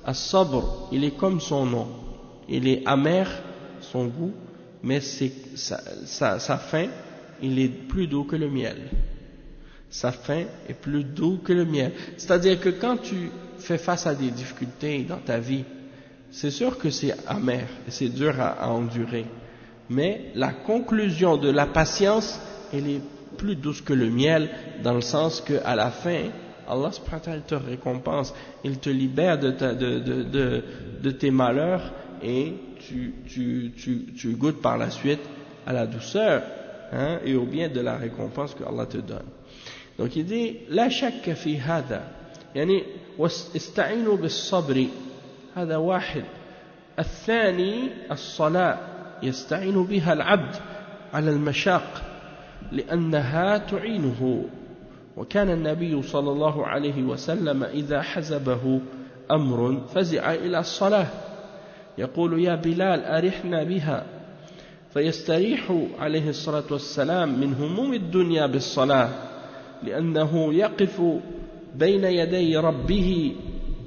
As-Sabr, il est comme son nom, il est amer son goût, mais sa fin, il est plus doux que le miel. Sa fin est plus doux que le miel. C'est-à-dire que quand tu fais face à des difficultés dans ta vie, c'est sûr que c'est amer et c'est dur à endurer, mais la conclusion de la patience, elle est plus douce que le miel, dans le sens qu'à la fin, Allah subhanahu wa ta'ala te récompense, il te libère de tes malheurs et tu goûtes par la suite à la douceur et au bien de la récompense que Allah te donne. Donc il dit لا شك في هذا يعني واستعينوا بالصبر هذا واحد. الثاني الصلاة يستعين بها العبد على المشاق لأنها تعينه. وكان النبي صلى الله عليه وسلم إذا حزبه أمر فزع إلى الصلاة يقول يا بلال أرحنا بها فيستريح عليه الصلاة والسلام من هموم الدنيا بالصلاة لأنه يقف بين يدي ربه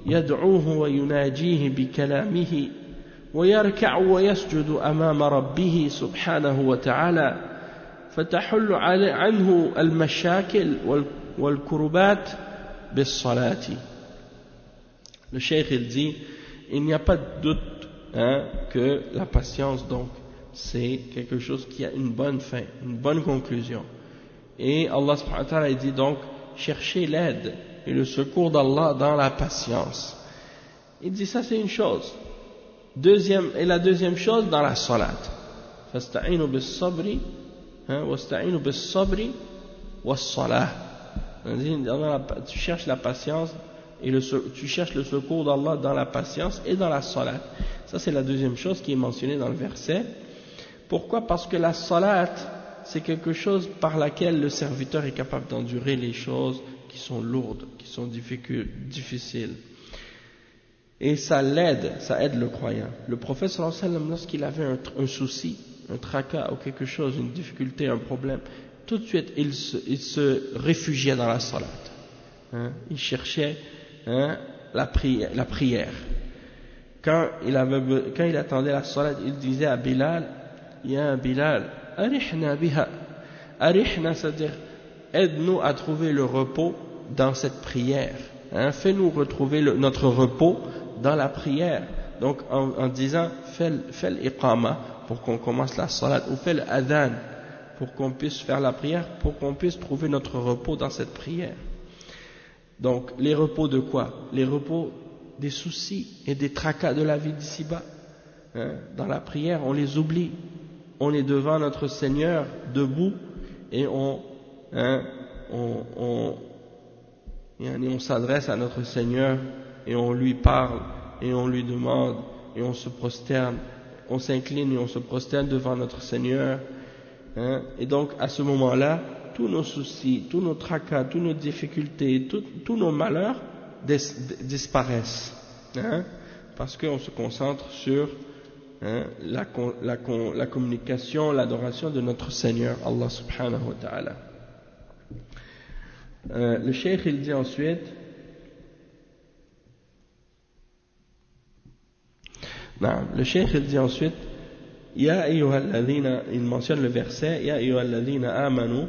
يدعوه ويناجيه بكلامه ويركع ويسجد أمام ربه سبحانه وتعالى فتحل عنه المشاكل والكربات بالصلاة. Le cheikh il dit il n'y a pas de doute que la patience donc c'est quelque chose qui a une bonne fin, une bonne conclusion. Et Allah subhanahu wa ta'ala dit donc cherchez l'aide et le secours d'Allah dans la patience. Il dit ça c'est une chose. Et la deuxième chose dans la salat. Fasta'inu bis sabri wasta'inu bis sabri was salah. Tu cherches la patience et tu cherches le secours d'Allah dans la patience et dans la salat. Ça c'est la deuxième chose qui est mentionnée dans le verset. Pourquoi? Parce que la salat c'est quelque chose par laquelle le serviteur est capable d'endurer les choses qui sont lourdes, qui sont difficiles. Et ça aide le croyant. Le prophète sallallahu alayhi wa sallam, lorsqu'il avait un souci, un tracas ou quelque chose, une difficulté, un problème, tout de suite il se réfugiait dans la salat. Il cherchait la prière. quand il attendait la salat, il disait à Bilal, Ya Bilal, arihna biha. Arihna, c'est-à-dire, aide-nous à trouver le repos dans cette prière. Hein, fais-nous retrouver notre repos dans la prière. Donc, en disant, fais l'iqama pour qu'on commence la salat, ou fais l'adhan pour qu'on puisse faire la prière, pour qu'on puisse trouver notre repos dans cette prière. Donc, les repos de quoi? Les repos des soucis et des tracas de la vie d'ici-bas. Hein, dans la prière, on les oublie. On est devant notre Seigneur, debout, et on s'adresse à notre Seigneur, et on lui parle, et on lui demande, et on se prosterne, on s'incline et on se prosterne devant notre Seigneur. Hein, et donc, à ce moment-là, tous nos soucis, tous nos tracas, toutes nos difficultés, tous nos malheurs disparaissent. Hein, parce qu'on se concentre sur la communication, l'adoration de notre Seigneur, Allah subhanahu wa ta'ala. Le cheikh il dit ensuite, Ya ayyuhalladhina, il mentionne le verset, Ya ayyuhalladhina amanu,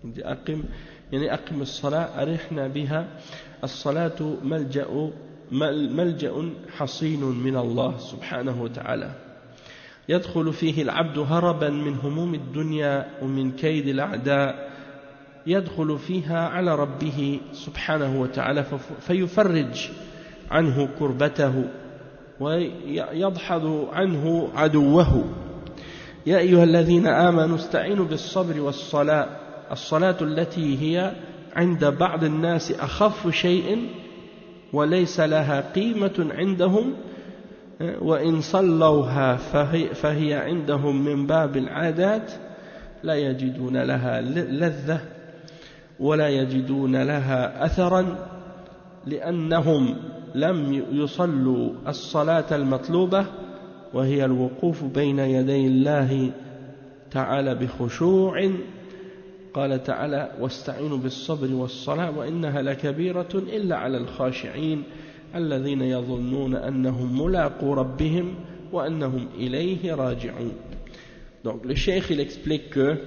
il dit aqim as-salat arihna biha, as-salatu ملجأ حصين من الله سبحانه وتعالى يدخل فيه العبد هربا من هموم الدنيا ومن كيد الأعداء يدخل فيها على ربه سبحانه وتعالى فيفرج عنه كربته ويدحض عنه عدوه يا أيها الذين آمنوا استعينوا بالصبر والصلاة الصلاة التي هي عند بعض الناس أخف شيء وليس لها قيمة عندهم وإن صلوها فهي عندهم من باب العادات لا يجدون لها لذة ولا يجدون لها أثرا لأنهم لم يصلوا الصلاة المطلوبة وهي الوقوف بين يدي الله تعالى بخشوع قال تعالى واستعينوا بالصبر والصلاة وإنها لكبيرة إلا على الخاشعين الذين يظنون أنهم ملاقو ربهم وأنهم إليه راجعون. Donc le cheikh il explique que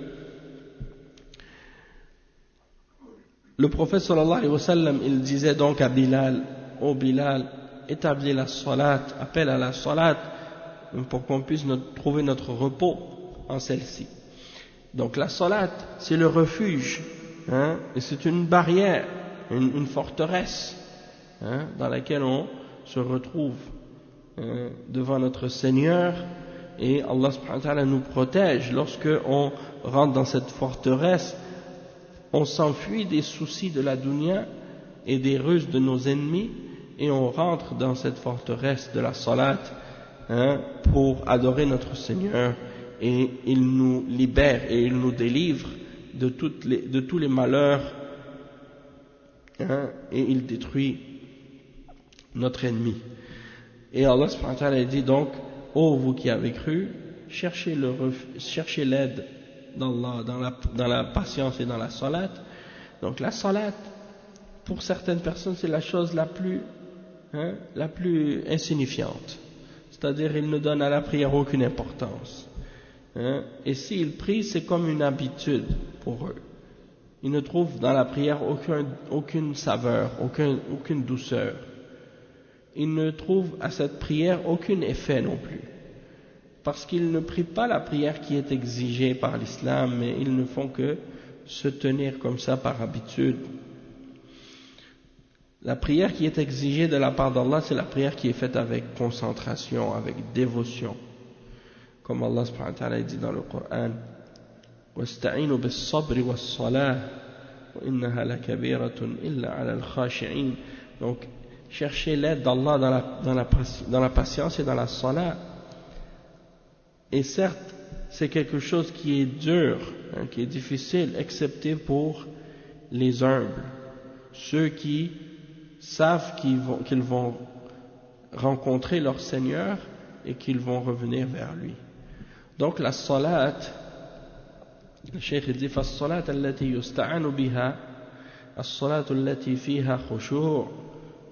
le prophète sallallahu alayhi wa sallam il disait donc à Bilal, ô Bilal, établis la salat, appelle à la salat pour qu'on puisse trouver notre repos en celle-ci. Donc la salat, c'est le refuge, hein, et c'est une barrière, une forteresse, hein, dans laquelle on se retrouve devant notre Seigneur, et Allah subhanahu wa ta'ala nous protège. Lorsque on rentre dans cette forteresse, on s'enfuit des soucis de la dunya et des ruses de nos ennemis, et on rentre dans cette forteresse de la salat, hein, pour adorer notre Seigneur. Et il nous libère et il nous délivre de tous les malheurs, hein, et il détruit notre ennemi. Et Allah subhanahu wa ta'ala dit donc, ô vous qui avez cru, cherchez l'aide d'Allah dans la patience et dans la salat. Donc la salat, pour certaines personnes, c'est la chose la plus insignifiante. C'est-à-dire, ils ne donnent à la prière aucune importance. Hein? Et s'ils prient, c'est comme une habitude pour eux. Ils ne trouvent dans la prière aucune saveur, aucune douceur. Ils ne trouvent à cette prière aucun effet non plus. Parce qu'ils ne prient pas la prière qui est exigée par l'islam, mais ils ne font que se tenir comme ça par habitude. La prière qui est exigée de la part d'Allah, c'est la prière qui est faite avec concentration, avec dévotion. Comme Allah subhanahu wa ta'ala dit dans le Coran, وَاسْتَعِينُوا بِالصَّبْرِ وَالصَّلَاةِ وَإِنَّهَا لَكَبِيرَةٌ إِلَّا عَلَى الْخَاشِعِينَ. Donc, cherchez l'aide d'Allah dans la patience et dans la salat. Et certes, c'est quelque chose qui est dur, hein, qui est difficile, excepté pour les humbles, ceux qui savent qu'ils vont rencontrer leur Seigneur et qu'ils vont revenir vers lui. Donc la salat, le cheikh dit فالصلاة التي يستعان بها الصلاة التي فيها خشوع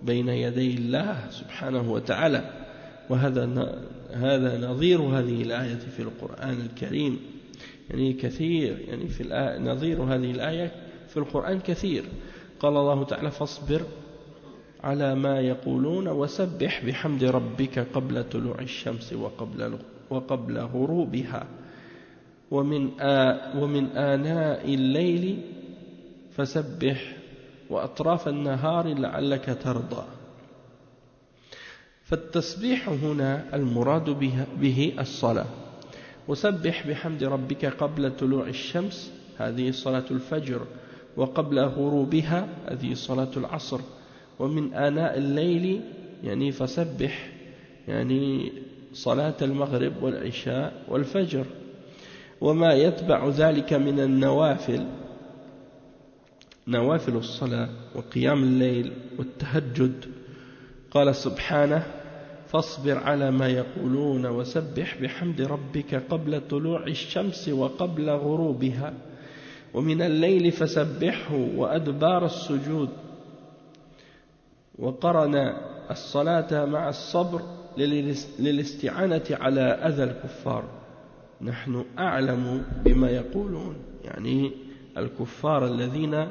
بين يدي الله سبحانه وتعالى. هذا نظير هذه الآية في القرآن الكريم، يعني كثير، يعني في نظير هذه الآية في القرآن كثير. قال الله تعالى: فاصبر على ما يقولون وسبح بحمد ربك قبل طلوع الشمس وقبل غروبها ومن آناء الليل فسبح وأطراف النهار لعلك ترضى. فالتسبيح هنا المراد به الصلاة. وسبح بحمد ربك قبل طلوع الشمس، هذه صلاة الفجر، وقبل غروبها، هذه صلاة العصر. ومن آناء الليل يعني فسبح يعني صلاة المغرب والعشاء والفجر. وما يتبع ذلك من النوافل، نوافل الصلاة وقيام الليل والتهجد. قال سبحانه: فاصبر على ما يقولون وسبح بحمد ربك قبل طلوع الشمس وقبل غروبها ومن الليل فسبحه وأدبار السجود. وقرن الصلاة مع الصبر للاستعانة على أذى الكفار. نحن أعلم بما يقولون، يعني الكفار الذين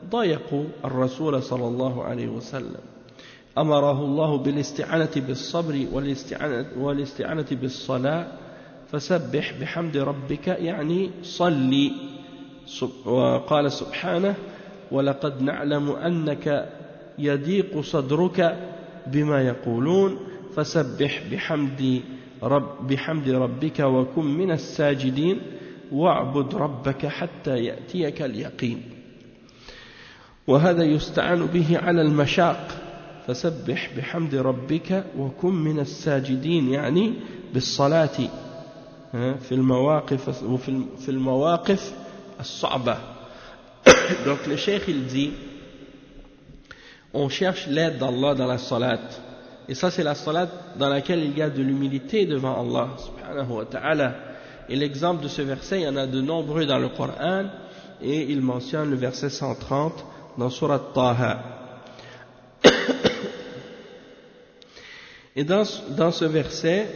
ضايقوا الرسول صلى الله عليه وسلم، أمره الله بالاستعانة بالصبر والاستعانة بالصلاة. فسبح بحمد ربك يعني صلي. وقال سبحانه: ولقد نعلم أنك يضيق صدرك بما يقولون فسبح بحمد ربك وكن من الساجدين واعبد ربك حتى يأتيك اليقين. وهذا يستعان به على المشاق. فسبح بحمد ربك وكن من الساجدين يعني بالصلاة في المواقف الصعبة. Donc le cheikh il dit, on cherche l'aide d'Allah dans la salat, et ça c'est la salat dans laquelle il y a de l'humilité devant Allah subhanahu wa ta'ala. Et l'exemple de ce verset, il y en a de nombreux dans le Coran, et il mentionne le verset 130 dans Surat Taha. Et dans ce verset,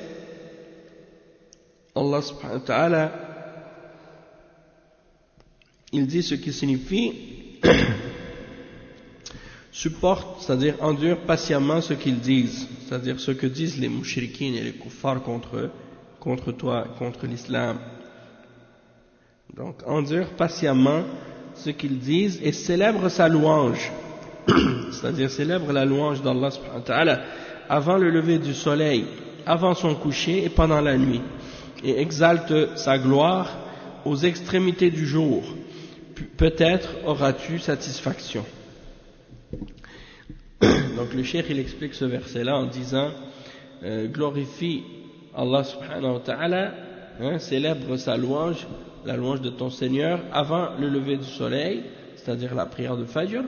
Allah subhanahu wa ta'ala, il dit ce qui signifie supporte, c'est-à-dire endure patiemment ce qu'ils disent, c'est-à-dire ce que disent les mouchriquines et les kuffars contre toi, contre l'islam. Donc endure patiemment ce qu'ils disent et célèbre sa louange, c'est-à-dire célèbre la louange d'Allah subhanahu wa ta'ala avant le lever du soleil, avant son coucher et pendant la nuit, et exalte sa gloire aux extrémités du jour. Peut-être auras-tu satisfaction. Donc le cheikh il explique ce verset là en disant glorifie Allah subhanahu wa ta'ala, célèbre sa louange, la louange de ton Seigneur avant le lever du soleil, c'est-à-dire la prière de Fajr,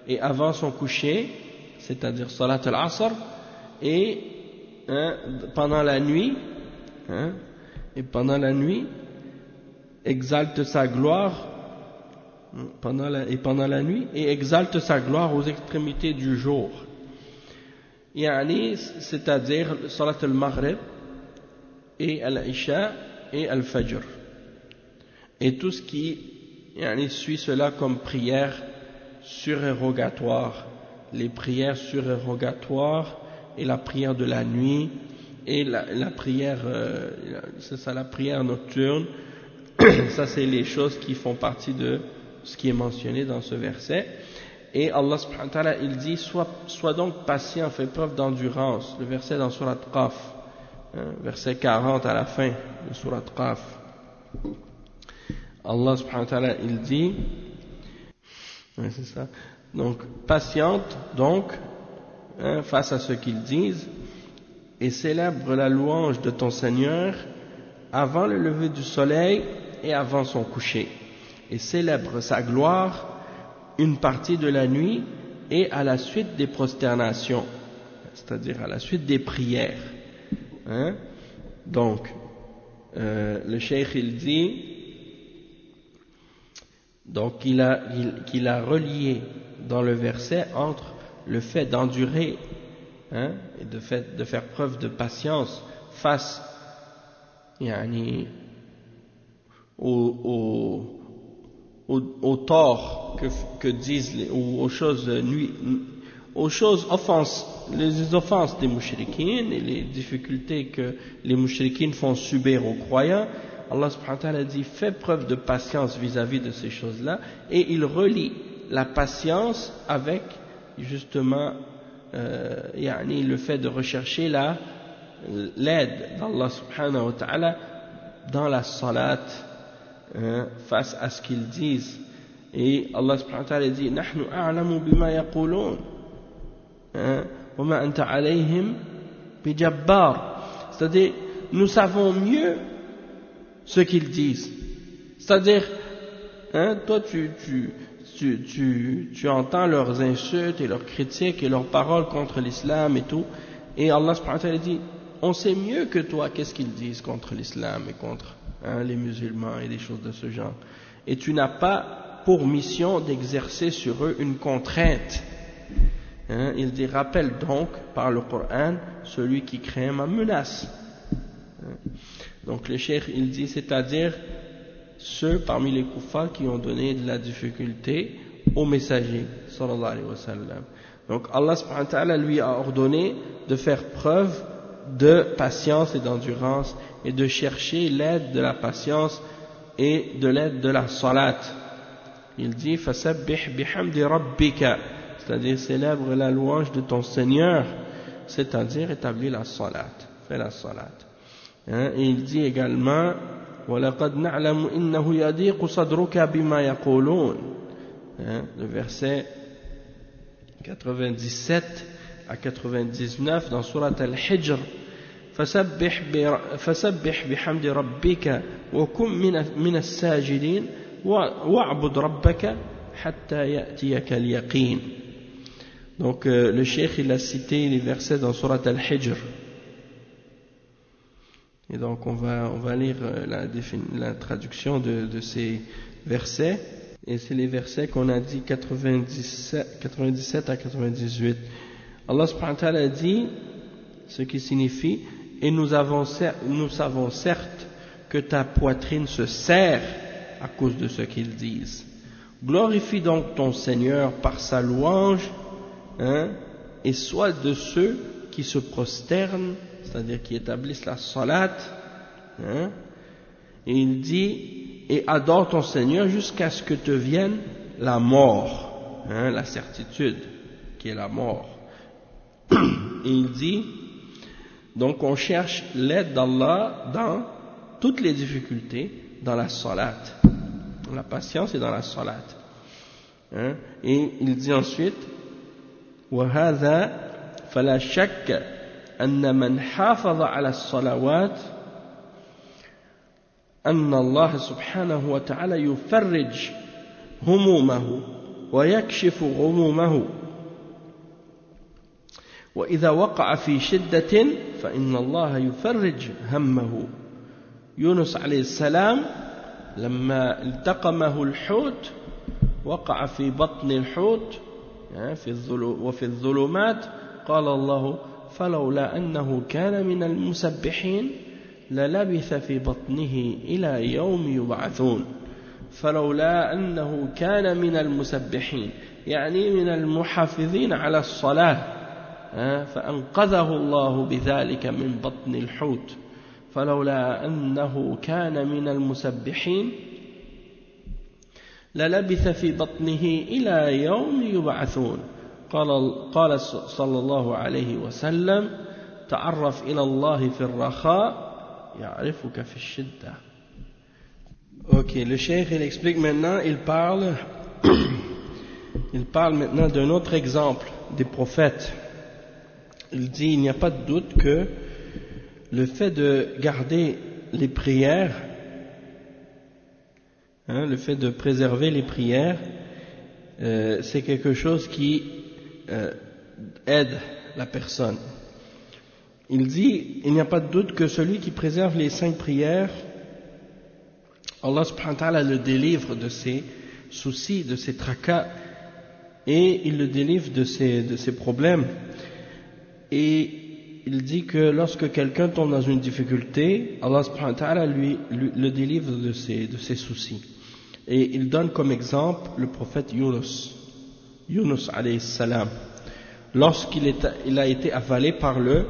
et avant son coucher, c'est-à-dire Salat al-Asr, et pendant la nuit, exalte sa gloire pendant la nuit, et exalte sa gloire aux extrémités du jour. Yani, c'est-à-dire Salat al-Maghrib et al-Isha et al-Fajr. Et tout ce qui suit cela comme prière surérogatoire, les prières surérogatoires et la prière de la nuit et la prière, c'est ça, la prière nocturne. Ça c'est les choses qui font partie de ce qui est mentionné dans ce verset. Et Allah subhanahu wa ta'ala il dit sois donc patient, fais preuve d'endurance. Le verset dans Surat Qaf, verset 40 à la fin de Surat Qaf. Allah subhanahu wa ta'ala il dit, c'est ça, donc patiente donc face à ce qu'ils disent et célèbre la louange de ton Seigneur avant le lever du soleil et avant son coucher, et célèbre sa gloire une partie de la nuit et à la suite des prosternations, c'est-à-dire à la suite des prières. Donc le cheikh il dit donc qu'il a relié dans le verset entre le fait d'endurer, hein, et de faire preuve de patience face au tort que disent ou aux choses les offenses des mouchrikines et les difficultés que les mouchrikines font subir aux croyants. Allah subhanahu wa ta'ala dit fais preuve de patience vis-à-vis de ces choses-là, et il relie la patience avec justement le fait de rechercher l'aide d'Allah subhanahu wa ta'ala dans la salat, face à ce qu'ils disent. Et Allah subhanahu wa ta'ala dit nahnu a'lamu bima yaqulun wa ma anta alayhim bijabbar, c'est-à-dire nous savons mieux ce qu'ils disent. C'est-à-dire toi tu entends leurs insultes et leurs critiques et leurs paroles contre l'islam et tout, et Allah subhanahu wa ta'ala dit on sait mieux que toi qu'est-ce qu'ils disent contre l'islam et contre les musulmans et des choses de ce genre, et tu n'as pas pour mission d'exercer sur eux une contrainte. Il dit rappelle donc par le Coran celui qui craint ma menace. Donc le cheikh il dit c'est-à-dire ceux parmi les kuffars qui ont donné de la difficulté au messager sallallahu alayhi wa sallam. Donc Allah subhanahu wa ta'ala lui a ordonné de faire preuve de patience et d'endurance et de chercher l'aide de la patience et de l'aide de la salat. Il dit fasabbih bihamdi rabbika, c'est-à-dire célèbre la louange de ton Seigneur, c'est-à-dire établis la salat, fais la salat. Et il dit également وَلَقَدْ نَعْلَمُ إِنَّهُ يَضِيقُ صَدْرُكَ بِمَا يَقُولُونَ, le verset 97 à 99 dans Surat Al-Hijr. فَسَبِّحْ بِحَمْدِ رَبِّكَ وَكُن مِّنَ السَّاجِدِينَ وَاعْبُدْ رَبَّكَ حَتَّى يَأْتِيَكَ الْيَقِينَ. Donc le cheikh il a cité les versets dans Surat Al-Hijr. Et donc on va lire la traduction de ces versets, et c'est les versets qu'on a dit 97 à 98. Allah subhanahu wa ta'ala dit ce qui signifie et nous savons certes que ta poitrine se serre à cause de ce qu'ils disent. Glorifie donc ton Seigneur par sa louange, et sois de ceux qui se prosternent, c'est-à-dire qui établissent la salat, et il dit et adore ton Seigneur jusqu'à ce que te vienne la mort, la certitude qui est la mort. Et il dit donc on cherche l'aide d'Allah dans toutes les difficultés, dans la salat, dans la patience et dans la salat. Et il dit ensuite وهذا فلا شك أن من حافظ على الصلوات أن الله سبحانه وتعالى يفرج همومه ويكشف غمومه وإذا وقع في شدة فإن الله يفرج همه. يونس عليه السلام لما التقمه الحوت وقع في بطن الحوت وفي الظلمات قال الله فلولا أنه كان من المسبحين للبث في بطنه إلى يوم يبعثون. فلولا أنه كان من المسبحين يعني من المحافظين على الصلاة فأنقذه الله بذلك من بطن الحوت. فلولا أنه كان من المسبحين للبث في بطنه إلى يوم يبعثون. قال صلى الله عليه وسلم تعرف إلى الله في الرخاء يعرفك في الشدة. Ok, le cheikh il explique maintenant, il parle maintenant d'un autre exemple des prophètes. Il dit il n'y a pas de doute que le fait de garder les prières, le fait de préserver les prières, c'est quelque chose qui aide la personne. Il dit il n'y a pas de doute que celui qui préserve les 5 prières, Allah subhanahu wa ta'ala le délivre de ses soucis, de ses tracas, et il le délivre de ses problèmes. Et il dit que lorsque quelqu'un tombe dans une difficulté, Allah subhanahu wa ta'ala le délivre de ses soucis. Et il donne comme exemple le prophète Yunus alayhi salam, lorsqu'il a été avalé par le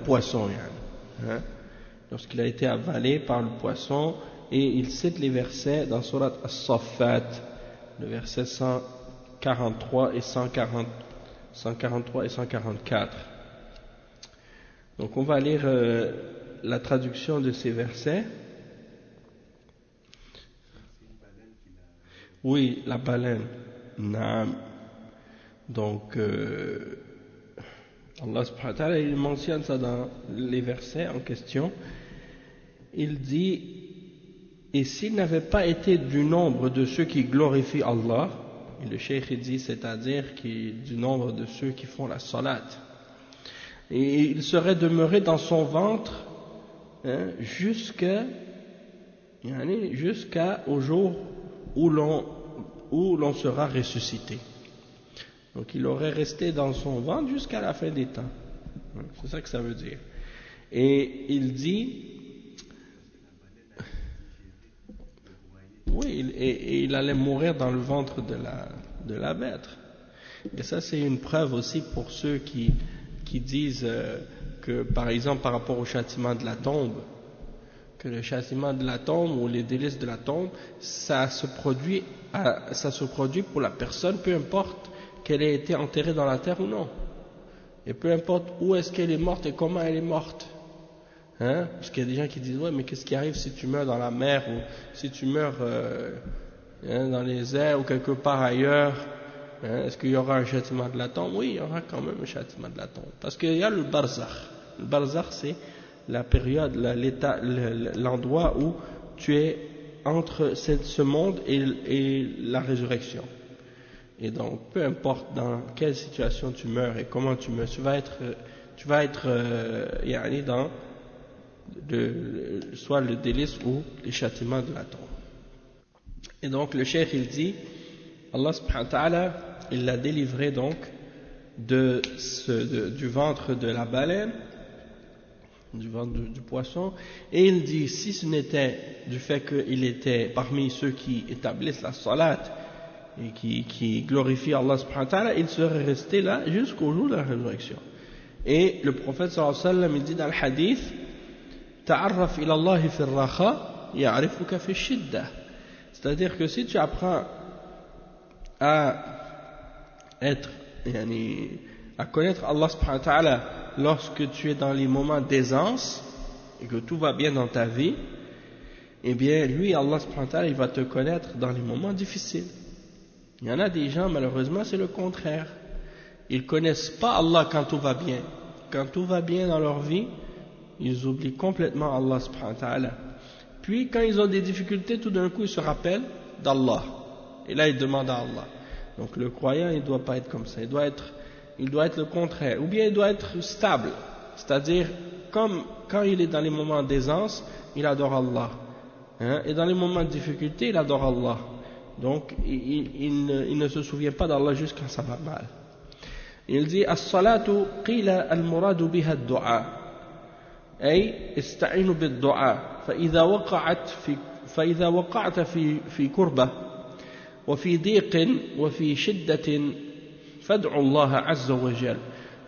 poisson. Hein? Lorsqu'il a été avalé par le poisson, et il cite les versets dans Surat As-Saffat, le verset 143 et 144. Donc on va lire la traduction de ces versets. Oui, la baleine. Naam. Donc Allah subhanahu wa ta'ala, il mentionne ça dans les versets en question. Il dit: et s'il n'avait pas été du nombre de ceux qui glorifient Allah, et le cheikh dit, c'est-à-dire du nombre de ceux qui font la salat, et il serait demeuré dans son ventre jusqu'au jour où l'on sera ressuscité. Donc il aurait resté dans son ventre jusqu'à la fin des temps. C'est ça que ça veut dire. Et il dit, oui, et il allait mourir dans le ventre de la bête. Et ça, c'est une preuve aussi pour ceux qui disent que, par exemple, par rapport au châtiment de la tombe, que le châtiment de la tombe ou les délices de la tombe, ça se produit pour la personne, peu importe qu'elle ait été enterrée dans la terre ou non, et peu importe où est-ce qu'elle est morte et comment elle est morte. Hein? Parce qu'il y a des gens qui disent, ouais, mais qu'est-ce qui arrive si tu meurs dans la mer, ou si tu meurs dans les airs ou quelque part ailleurs? Est-ce qu'il y aura un châtiment de la tombe? Oui, il y aura quand même un châtiment de la tombe. Parce qu'il y a le barzakh. Le barzakh, c'est la période, l'endroit où tu es entre ce monde et la résurrection. Et donc, peu importe dans quelle situation tu meurs et comment tu meurs, tu vas être dans soit le délice ou les châtiments de la tombe. Et donc, le cheikh, il dit, Allah subhanahu wa ta'ala, il l'a délivré donc du ventre de la baleine, du ventre du poisson, et il dit, si ce n'était du fait qu'il était parmi ceux qui établissent la salat et qui glorifient Allah subhanahu wa ta'ala, il serait resté là jusqu'au jour de la résurrection. Et le prophète sallallahu alayhi wa sallam, il dit dans le hadith, ta'arraf ila Allah fi ar-rakha ya'rifuka fi shiddah. C'est-à-dire que si tu apprends à connaître Allah subhanahu wa ta'ala lorsque tu es dans les moments d'aisance et que tout va bien dans ta vie, eh bien lui, Allah subhanahu wa ta'ala, il va te connaître dans les moments difficiles. Il y en a des gens, malheureusement, c'est le contraire. Ils connaissent pas Allah quand tout va bien. Quand tout va bien dans leur vie, ils oublient complètement Allah subhanahu wa ta'ala. Puis quand ils ont des difficultés, tout d'un coup ils se rappellent d'Allah. Et là ils demandent à Allah. Donc le croyant, il ne doit pas être comme ça. Il doit être le contraire. Ou bien il doit être stable. C'est-à-dire, comme quand il est dans les moments d'aisance, il adore Allah. Et dans les moments de difficulté, il adore Allah. Donc il ne se souvient pas d'Allah juste quand ça va mal. Il dit, as-salatu qila al-muradu biha ad-du'a. أي استعينوا بالدعاء فإذا وقعت في كربة وفي ضيق وفي شدة فادعوا الله عز وجل.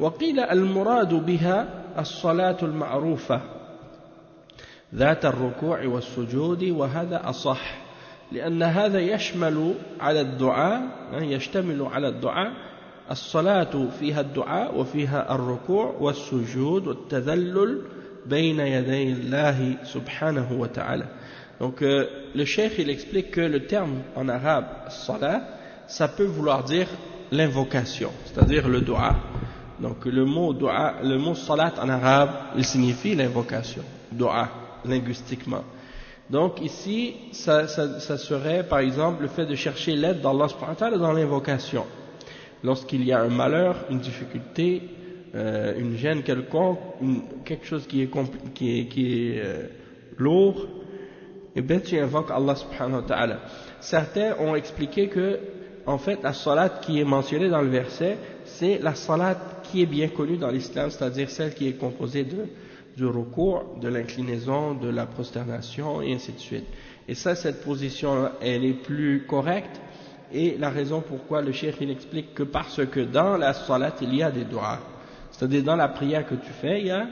وقيل المراد بها الصلاة المعروفة ذات الركوع والسجود، وهذا أصح لأن هذا يشتمل على الدعاء. الصلاة فيها الدعاء وفيها الركوع والسجود والتذلل بين يدي الله سبحانه وتعالى. Donc le cheikh il explique que le terme en arabe salat, ça peut vouloir dire l'invocation, c'est-à-dire le dua. Donc le mot salat en arabe, il signifie l'invocation, dua linguistiquement. Donc ici ça serait par exemple le fait de chercher l'aide d'Allah subhanahu wa ta'ala dans l'invocation. Lorsqu'il y a un malheur, une difficulté, une gêne quelconque, quelque chose qui est lourd, et bien tu invoques Allah subhanahu wa ta'ala. Certains ont expliqué que en fait, la salat qui est mentionnée dans le verset, c'est la salat qui est bien connue dans l'islam, c'est-à-dire celle qui est composée du ruku', de l'inclinaison, de la prosternation, et ainsi de suite. Et ça, cette position, elle est plus correcte, et la raison pourquoi le cheikh il explique que parce que dans la salat, il y a des du'as. C'est-à-dire dans la prière que tu fais, il y a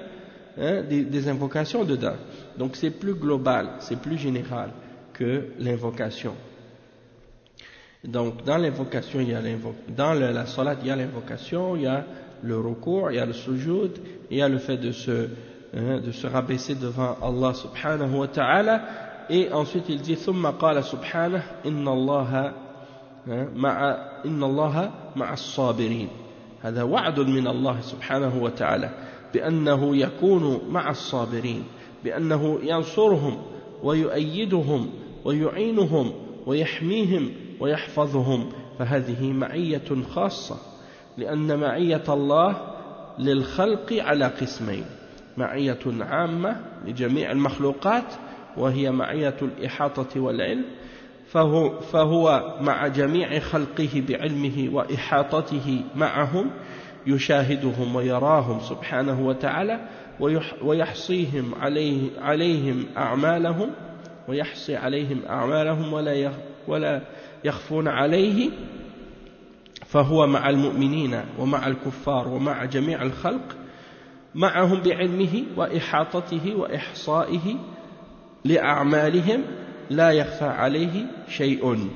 des invocations dedans. Donc c'est plus global, c'est plus général que l'invocation. Donc dans l'invocation, dans la salat, il y a l'invocation, il y a le ruku', il y a le sujoud, il y a le fait de se rabaisser devant Allah subhanahu wa ta'ala, et ensuite il dit ثم قال سبحانه إن الله مع الصابرين. هذا وعد من الله سبحانه وتعالى بأنه يكون مع الصابرين، بأنه ينصرهم ويؤيدهم ويعينهم ويحميهم ويحفظهم. فهذه معية خاصة، لأن معية الله للخلق على قسمين: معية عامة لجميع المخلوقات وهي معية الإحاطة والعلم، فهو مع جميع خلقه بعلمه وإحاطته معهم، يشاهدهم ويراهم سبحانه وتعالى، ويحصي عليهم أعمالهم ولا يخفون عليه. فهو مع المؤمنين ومع الكفار ومع جميع الخلق معهم بعلمه وإحاطته وإحصائه لأعمالهم لا يخفى عليه شيء.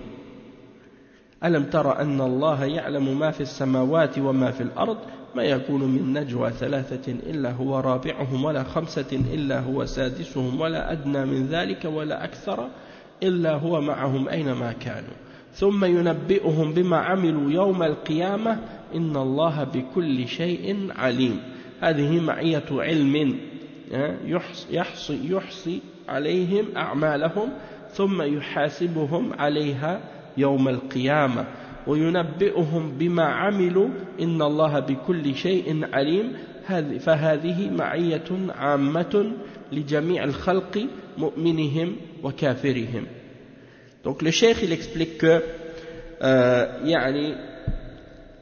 ألم تر أن الله يعلم ما في السماوات وما في الأرض، ما يكون من نجوى 3 إلا هو رابعهم ولا 5 إلا هو سادسهم ولا أدنى من ذلك ولا أكثر إلا هو معهم أينما كانوا ثم ينبئهم بما عملوا يوم القيامة إن الله بكل شيء عليم. هذه معية علم، يحصي عليهم أعمالهم ثم يحاسبهم عليها يوم القيامة وينبئهم بما عملوا إن الله بكل شيء عليم. فهذه معية عامة لجميع الخلق مؤمنهم وكافرهم. Donc le cheikh il explique que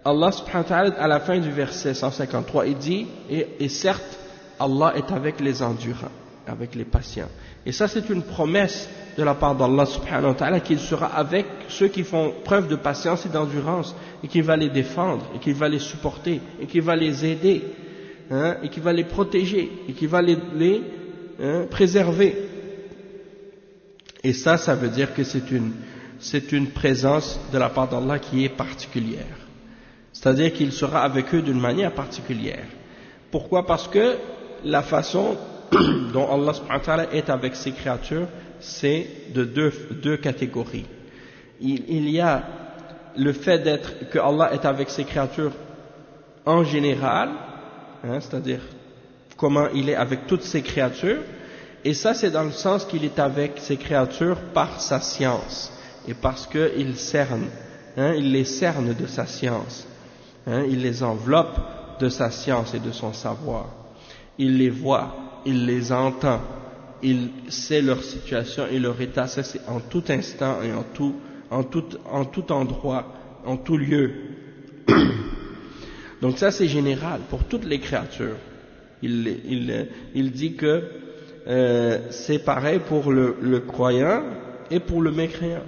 Allah subhanahu wa ta'ala à la fin du verset 153 il dit et certes Allah est avec les endurants, avec les patients. Et ça c'est une promesse de la part d'Allah subhanahu wa ta'ala qu'il sera avec ceux qui font preuve de patience et d'endurance, et qu'il va les défendre, et qu'il va les supporter, et qu'il va les aider, et qu'il va les protéger, et qu'il va les préserver. Et ça veut dire que c'est une présence de la part d'Allah qui est particulière. C'est-à-dire qu'il sera avec eux d'une manière particulière. Pourquoi? Parce que la façon dont Allah subhanahu wa ta'ala est avec ses créatures, c'est de deux catégories. Il y a le fait que Allah est avec ses créatures en général, c'est-à-dire comment il est avec toutes ses créatures, et ça c'est dans le sens qu'il est avec ses créatures par sa science, et parce qu'il cerne, il les cerne de sa science, il les enveloppe de sa science et de son savoir, il les voit, il les entend, il sait leur situation et leur état, ça c'est en tout instant et en tout endroit, en tout lieu. Donc ça c'est général pour toutes les créatures. Il dit que c'est pareil pour le croyant et pour le mécréant.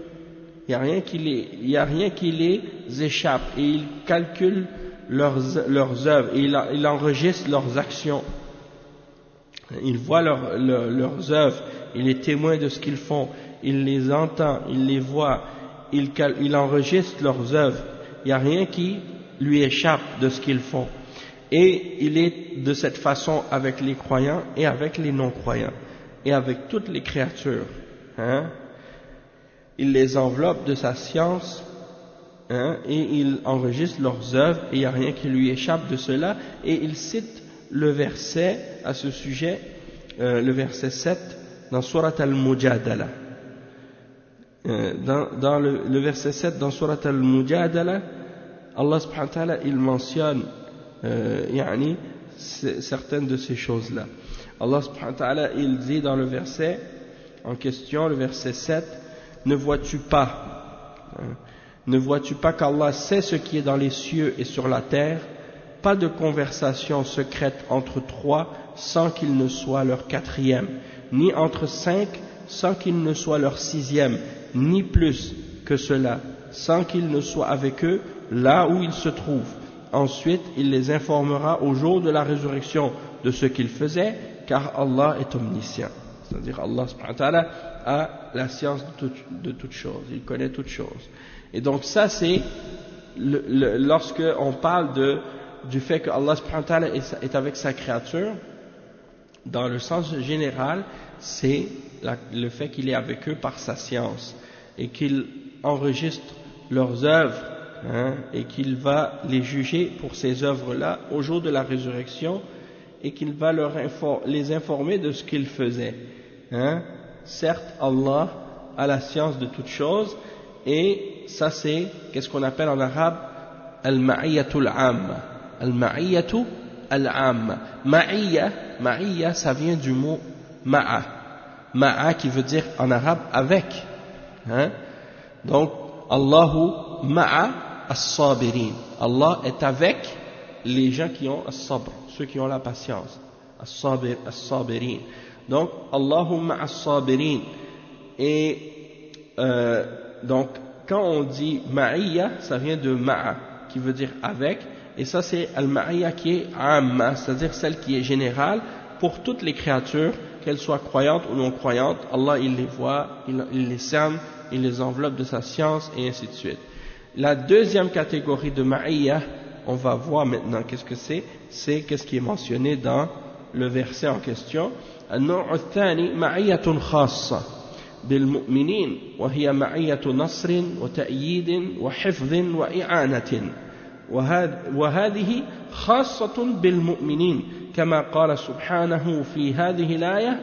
Il n'y a rien qui les échappe, et il calcule leurs œuvres, et il enregistre leurs actions. Il voit leurs œuvres, il est témoin de ce qu'ils font, il les entend, il les voit, il enregistre leurs œuvres. Il n'y a rien qui lui échappe de ce qu'ils font. Et il est de cette façon avec les croyants et avec les non-croyants, et avec toutes les créatures. Il les enveloppe de sa science, et il enregistre leurs œuvres, et il n'y a rien qui lui échappe de cela. Et il cite le verset à ce sujet, le verset 7 dans Surat al-Mujadala. Dans le verset 7 dans Surat al-Mujadala, Allah subhanahu wa ta'ala il mentionne certaines de ces choses-là. Allah subhanahu wa ta'ala il dit dans le verset en question, le verset 7, ne vois-tu pas Ne vois-tu pas qu'Allah sait ce qui est dans les cieux et sur la terre? Pas de conversation secrète entre trois sans qu'il ne soit leur quatrième, ni entre cinq sans qu'il ne soit leur sixième, ni plus que cela, sans qu'il ne soit avec eux là où ils se trouvent. Ensuite, il les informera au jour de la résurrection de ce qu'ils faisaient, car Allah est omniscient. C'est-à-dire Allah subhanahu wa ta'ala a la science de toutes choses, il connaît toutes choses. Et donc ça c'est lorsque on parle du fait que Allah subhanahu wa ta'ala est avec sa créature, dans le sens général, c'est le fait qu'il est avec eux par sa science et qu'il enregistre leurs œuvres, et qu'il va les juger pour ces œuvres-là au jour de la résurrection et qu'il va les informer de ce qu'ils faisaient. Certes, Allah a la science de toutes choses, et ça c'est qu'est-ce qu'on appelle en arabe al-ma'iyyatul 'amma. Al-ma'iyyatul 'amma. Ma'iyya, ça vient du mot ma'a. Ma'a qui veut dire en arabe avec. Donc Allahu ma'a as-sabirin. Allah est avec les gens qui ont as-sabr, ceux qui ont la patience. As-sabirin. Donc Allahu ma'a as-sabirin. Et donc quand on dit ma'iyya, ça vient de ma'a qui veut dire avec, et ça c'est al-ma'iyya qui est amma, c'est-à-dire celle qui est générale pour toutes les créatures, qu'elles soient croyantes ou non croyantes. Allah il les voit, il les cerne, il les enveloppe de sa science et ainsi de suite. La deuxième catégorie de ma'iyya, on va voir maintenant qu'est-ce que c'est qu'est-ce qui est mentionné dans le verset en question. النوع الثاني معية خاصة بالمؤمنين وهي معية نصر وتأييد وحفظ وإعانة وهذه خاصة بالمؤمنين كما قال سبحانه في هذه الآية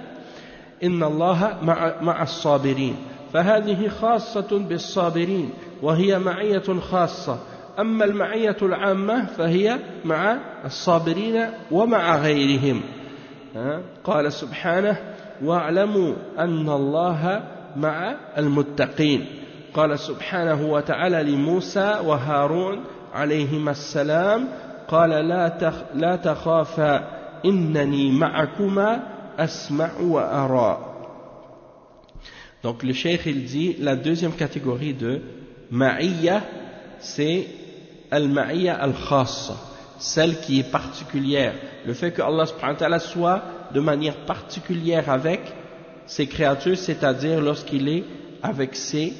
إن الله مع الصابرين فهذه خاصة بالصابرين وهي معية خاصة أما المعية العامة فهي مع الصابرين ومع غيرهم قال سبحانه واعلموا أن الله مع المتقين قال سبحانه وتعالى لموسى وهارون عليهما السلام قال لا تخافا إنني معكما أسمع وأرى. Donc le cheikh il dit la deuxième catégorie de ma'iyya, c'est al-ma'iyya al-khassa, celle qui est particulière, le fait que Allah subhanahu wa ta'ala soit de manière particulière avec ses créatures, c'est-à-dire lorsqu'il est avec ses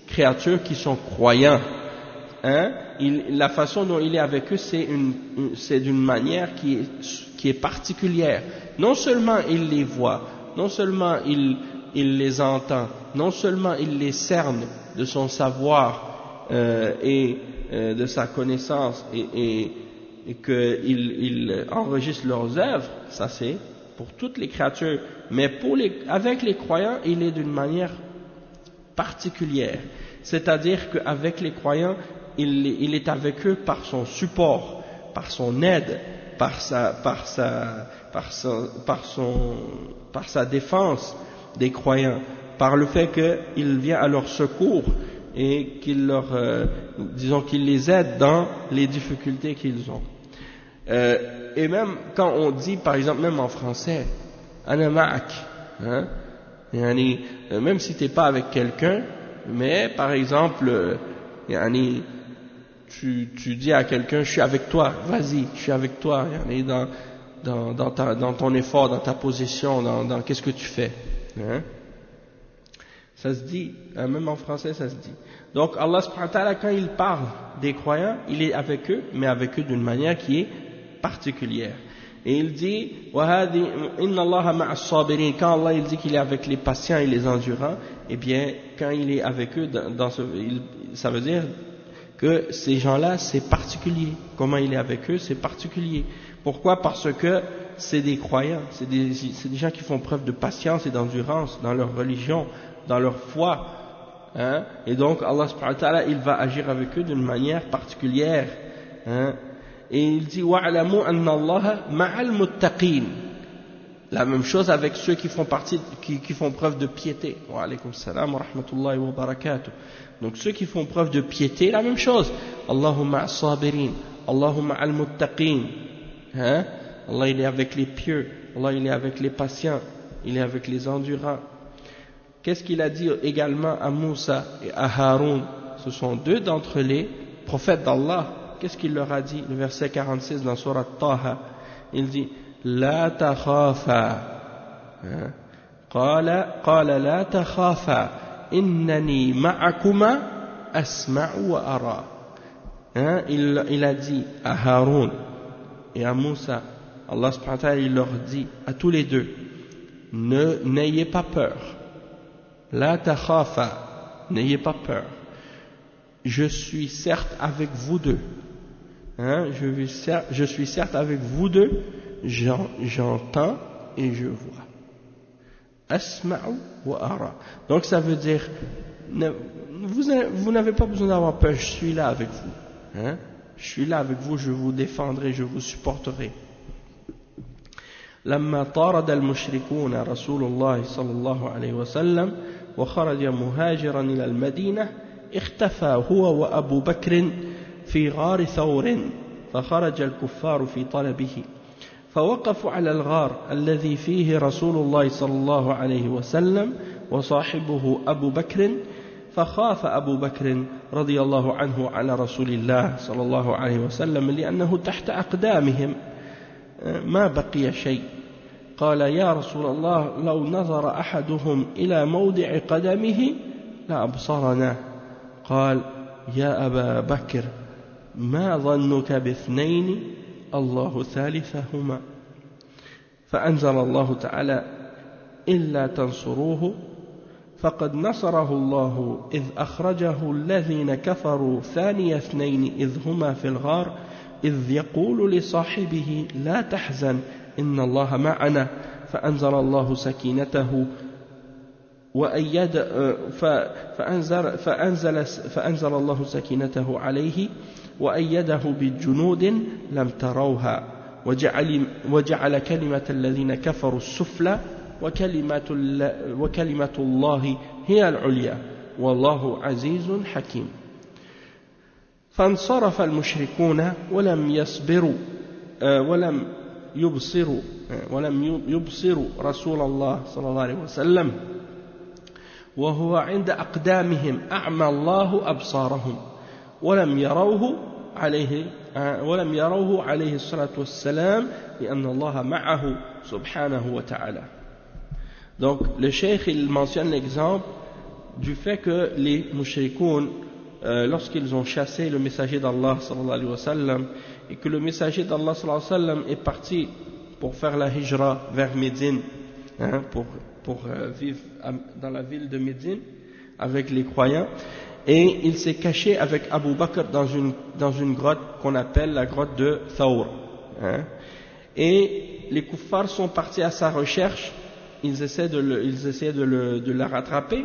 créatures qui sont croyants. La façon dont il est avec eux, c'est d'une manière qui est particulière. Non seulement il les voit, non seulement il les entend, non seulement il les cerne de son savoir et de sa connaissance et qu'il enregistre leurs œuvres, ça c'est pour toutes les créatures, mais avec les croyants, il est d'une manière particulière. C'est-à-dire qu'avec les croyants, il est avec eux par son support, par son aide, par sa défense des croyants, par le fait qu'il vient à leur secours et qu'il qu'il les aide dans les difficultés qu'ils ont. Et même quand on dit, par exemple, même en français, ana ma'ak, même si t'es pas avec quelqu'un, mais par exemple, tu dis à quelqu'un, je suis avec toi, vas-y, je suis avec toi, dans ton effort, dans ta position, dans qu'est-ce que tu fais. Ça se dit, même en français ça se dit. Donc Allah subhanahu wa ta'ala, quand il parle des croyants, il est avec eux, mais avec eux d'une manière qui est particulière. Et il dit, inna Allah ma'a sabirin, quand Allah il dit qu'il est avec les patients et les endurants, eh bien, quand il est avec eux, ça veut dire que ces gens-là, c'est particulier. Comment il est avec eux, c'est particulier. Pourquoi? Parce que c'est des croyants, c'est des gens qui font preuve de patience et d'endurance dans leur religion, dans leur foi. Et donc, Allah subhanahu wa ta'ala, il va agir avec eux d'une manière particulière. Et il dit, wa'alamu anna Allah ma'al muttaqin. La même chose avec ceux qui font preuve de piété. Wa alaykum salam wa rahmatullahi wa barakatuh. Donc ceux qui font preuve de piété, la même chose. Allahumma as-sabirin, Allahumma al-muttaqin. Hein? Allah il est avec les pieux, Allah il est avec les patients, il est avec les endurants. Qu'est-ce qu'il a dit également à Moussa et à Haroun? Ce sont deux d'entre les prophètes d'Allah. Qu'est-ce qu'il leur a dit? Le verset 46 dans Surat Taha, il dit La takhafa, qala la takhafa innani ma'akuma asma'u wa ara. Il a dit à Haroun et à Moussa, Allah subhanahu wa ta'ala, il leur dit à tous les deux, n'ayez pas peur. La takhafa, n'ayez pas peur. Je suis certes avec vous deux. Je suis certes avec vous deux. J'entends et je vois. Asma'u wa ara. Donc ça veut dire, vous n'avez pas besoin d'avoir peur. Je suis là avec vous. Je suis là avec vous. Je vous défendrai. Je vous supporterai. لما طارد المشركون رسول الله صلى الله عليه وسلم وخرج مهاجرا إلى المدينة اختفى هو وأبو بكر في غار ثور فخرج الكفار في طلبه فوقفوا على الغار الذي فيه رسول الله صلى الله عليه وسلم وصاحبه أبو بكر فخاف أبو بكر رضي الله عنه على رسول الله صلى الله عليه وسلم لأنه تحت أقدامهم ما بقي شيء قال يا رسول الله لو نظر أحدهم إلى موضع قدمه لأبصرنا قال يا أبا بكر ما ظنك باثنين الله ثالثهما فأنزل الله تعالى إلا تنصروه فقد نصره الله إذ أخرجه الذين كفروا ثاني اثنين إذ هما في الغار إذ يقول لصاحبه لا تحزن إن الله معنا فأنزل الله سكينته فأنزل الله سكينته عليه وأيده بجنود لم تروها وجعل كلمة الذين كفروا السفلى وكلمة الله هي العليا والله عزيز حكيم فانصرف المشركون ولم يبصروا رسول الله صلى الله عليه وسلم وهو عند أقدامهم أعمى الله أبصارهم ولم يروه عليه الصلاة والسلام لأن الله معه سبحانه وتعالى. Donc le cheikh il mentionne l'exemple du fait que les mushrikoun lorsqu'ils ont chassé le messager d'Allah sallallahu alayhi wa sallam et que le messager d'Allah sallallahu alayhi wa sallam est parti pour faire la hijra vers Médine, pour vivre dans la ville de Médine avec les croyants, et il s'est caché avec Abu Bakr dans une grotte qu'on appelle la grotte de Thawr, et les kuffars sont partis à sa recherche, ils essaient de la rattraper,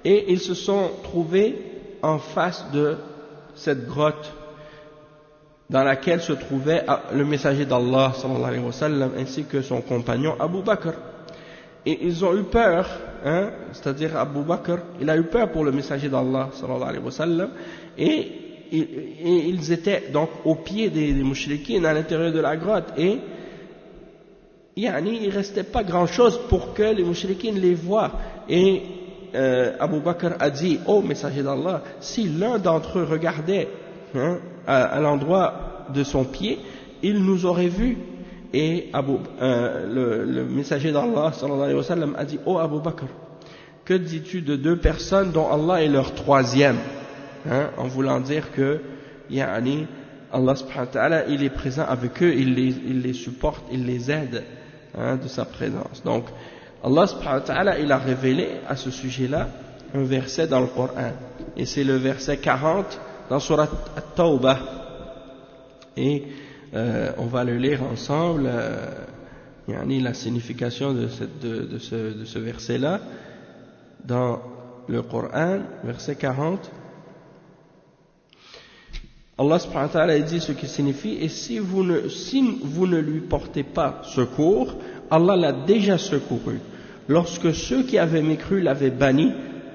et ils se sont trouvés en face de cette grotte dans laquelle se trouvait le messager d'Allah sallallahu alayhi wa sallam ainsi que son compagnon Abu Bakr. Et ils ont eu peur, c'est-à-dire Abu Bakr, il a eu peur pour le messager d'Allah sallallahu alayhi wa sallam, et ils étaient donc au pied des mouchriquines à l'intérieur de la grotte, et il ne restait pas grand-chose pour que les mouchriquines les voient. Et Abu Bakr a dit au messager d'Allah, si l'un d'entre eux regardait à l'endroit de son pied, il nous aurait vus. Et le messager d'Allah sallallahu alayhi wa sallam a dit, oh Abu Bakr, que dis-tu de deux personnes dont Allah est leur troisième, en voulant dire que Allah subhanahu wa ta'ala il est présent avec eux, il les supporte, il les aide de sa présence. Donc Allah subhanahu wa ta'ala il a révélé à ce sujet-là un verset dans le Coran, et c'est le verset 40 dans Surat At-Tawbah, et on va le lire ensemble, la signification de ce verset-là dans le Coran, verset 40. Allah subhanahu wa ta'ala dit ce qui signifie, et si vous ne lui portez pas secours, Allah l'a déjà secouru. Lorsque ceux qui avaient mécru l'avaient banni,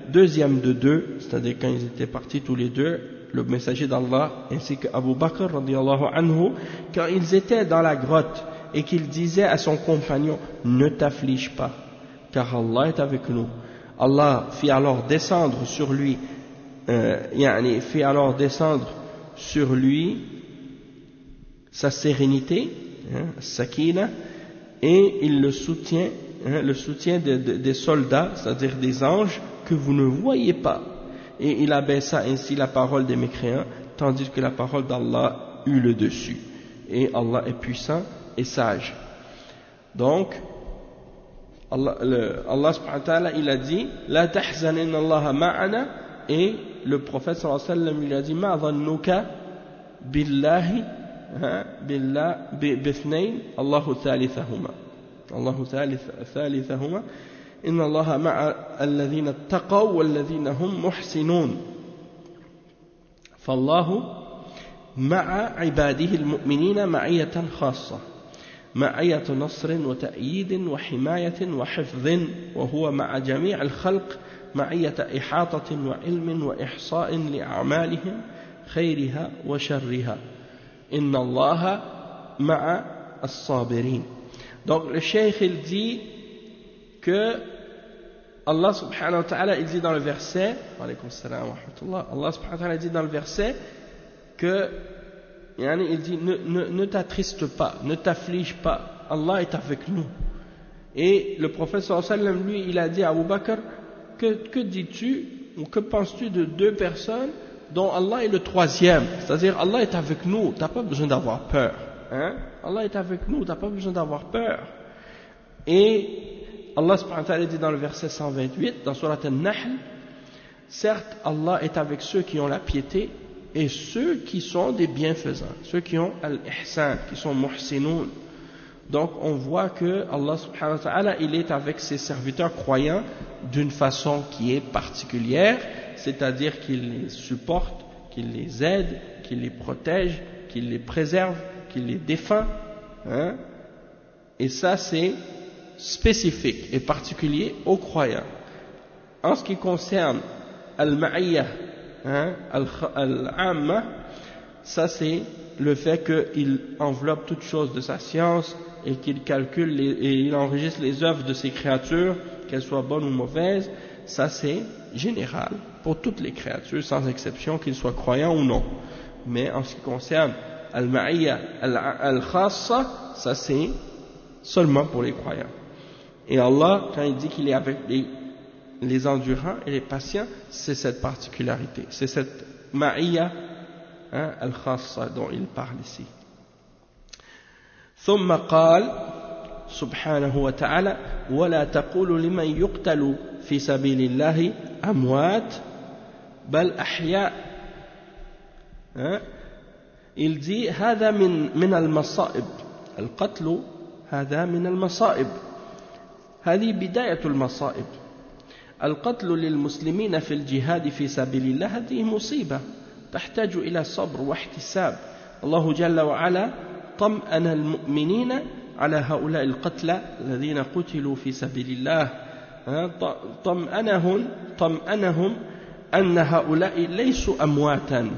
deuxième de deux, c'est-à-dire quand ils étaient partis tous les deux, le messager d'Allah ainsi qu'Abu Bakr radiyallahu anhu, quand ils étaient dans la grotte et qu'il disait à son compagnon, ne t'afflige pas, car Allah est avec nous. Allah fit alors descendre sur lui, sa sérénité, sakina, et il le soutient, le soutien des soldats, c'est-à-dire des anges que vous ne voyez pas. Et il abaissa ainsi la parole des mécréants, tandis que la parole d'Allah eut le dessus. Et Allah est puissant et sage. Donc, Allah subhanahu wa ta'ala, il a dit, la tahzan inna Allah ma'ana, et le prophète sallallahu alayhi wa sallam, il a dit, ma dhannuka billahi, bithnayn, Allahu thalithahuma. Allahu thalithahuma. إن الله مع الذين اتقوا والذين هم محسنون فالله مع عباده المؤمنين معية خاصة معية نصر وتأييد وحماية وحفظ وهو مع جميع الخلق معية إحاطة وعلم وإحصاء لأعمالهم خيرها وشرها إن الله مع الصابرين. Donc le cheikh il dit que Allah subhanahu wa ta'ala il dit dans le verset alaykoum salam wa rahmatullah, Allah subhanahu wa ta'ala dit dans le verset que il dit ne t'attriste pas, ne t'afflige pas, Allah est avec nous. Et le prophète sallallahu alayhi wa sallam lui il a dit à Abu Bakr, que dis-tu ou que penses-tu de deux personnes dont Allah est le troisième, c'est-à-dire Allah est avec nous, t'as pas besoin d'avoir peur, Allah est avec nous, t'as pas besoin d'avoir peur. Et Allah subhanahu wa ta'ala dit dans le verset 128 dans Surat An-Nahl, certes Allah est avec ceux qui ont la piété et ceux qui sont des bienfaisants, ceux qui ont al-ihsan, qui sont muhsinoun. Donc on voit que Allah subhanahu wa ta'ala il est avec ses serviteurs croyants d'une façon qui est particulière, c'est-à-dire qu'il les supporte, qu'il les aide, qu'il les protège, qu'il les préserve, qu'il les défend, et ça c'est spécifique et particulier aux croyants. En ce qui concerne al-ma'iyah, al-amma, ça c'est le fait qu'il enveloppe toute chose de sa science et qu'il calcule et il enregistre les œuvres de ses créatures, qu'elles soient bonnes ou mauvaises. Ça c'est général pour toutes les créatures sans exception, qu'ils soient croyants ou non. Mais en ce qui concerne al-ma'iyah al-khassa, ça c'est seulement pour les croyants. Et Allah, quand il dit qu'il est avec les endurants et les patients, c'est cette particularité, c'est cette ma'iyya al-khassa dont il parle ici. ثم قال سبحانه وتعالى ولا تقولوا لمن يقتل في سبيل الله أموات بل أحياء. Il dit هذا من المصائب, القتل هذا من المصائب, هذه بداية المصائب. القتل للمسلمين في الجهاد في سبيل الله هذه مصيبة تحتاج إلى صبر واحتساب. الله جل وعلا طمأن المؤمنين على هؤلاء القتلى الذين قتلوا في سبيل الله, طمأنهم أن هؤلاء ليسوا أمواتا,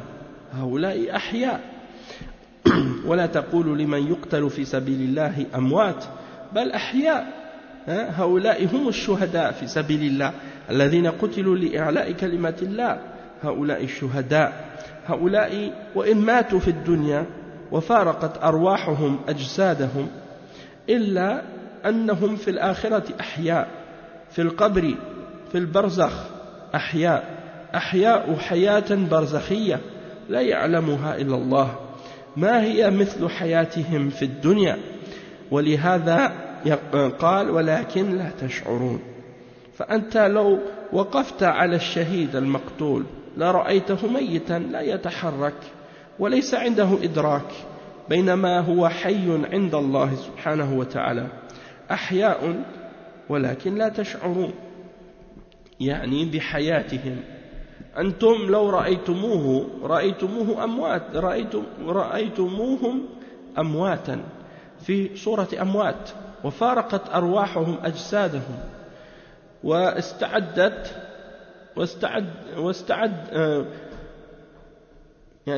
هؤلاء أحياء. ولا تقولوا لمن يقتل في سبيل الله أموات بل أحياء, هؤلاء هم الشهداء في سبيل الله الذين قتلوا لإعلاء كلمة الله, هؤلاء الشهداء, هؤلاء وإن ماتوا في الدنيا وفارقت أرواحهم أجسادهم إلا أنهم في الآخرة أحياء, في القبر في البرزخ أحياء حياة برزخية لا يعلمها إلا الله, ما هي مثل حياتهم في الدنيا. ولهذا قال ولكن لا تشعرون. فأنت لو وقفت على الشهيد المقتول لرأيته ميتا لا يتحرك وليس عنده إدراك, بينما هو حي عند الله سبحانه وتعالى, أحياء ولكن لا تشعرون, يعني بحياتهم. أنتم لو رأيتموه أموات, رأيتموهم أمواتا في صورة أموات, وفارقت أرواحهم أجسادهم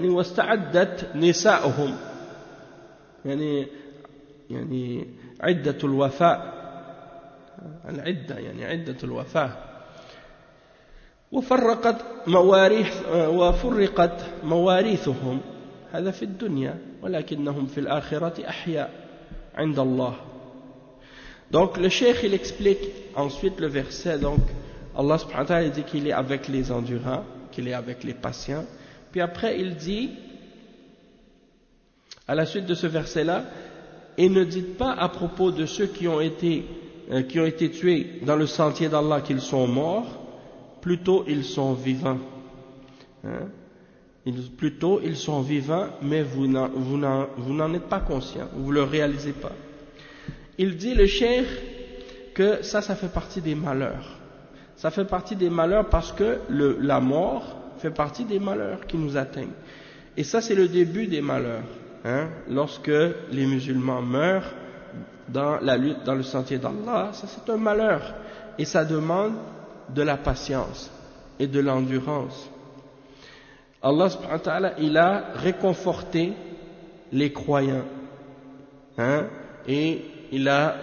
واستعدت نساؤهم يعني عدة الوفاء العدة يعني عدة الوفاة وفرقت مواريثهم هذا في الدنيا ولكنهم في الآخرة أحياء عند الله. Donc le cheikh il explique ensuite le verset, donc Allah subhanahu wa ta'ala dit qu'il est avec les endurants, qu'il est avec les patients, puis après il dit à la suite de ce verset là, et ne dites pas à propos de ceux qui ont été tués dans le sentier d'Allah qu'ils sont morts, plutôt ils sont vivants, plutôt ils sont vivants, mais vous n'en êtes pas conscient, vous ne le réalisez pas. Il dit le cheikh que ça fait partie des malheurs. Ça fait partie des malheurs parce que la mort fait partie des malheurs qui nous atteignent. Et ça c'est le début des malheurs. Lorsque les musulmans meurent dans la lutte, dans le sentier d'Allah, ça c'est un malheur. Et ça demande de la patience et de l'endurance. Allah subhanahu wa ta'ala, il a réconforté les croyants. Et il a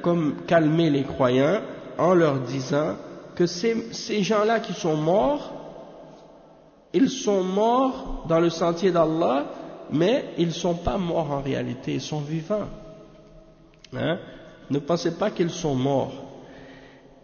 comme calmé les croyants en leur disant que ces gens-là qui sont morts, ils sont morts dans le sentier d'Allah, mais ils ne sont pas morts en réalité, ils sont vivants. Ne pensez pas qu'ils sont morts.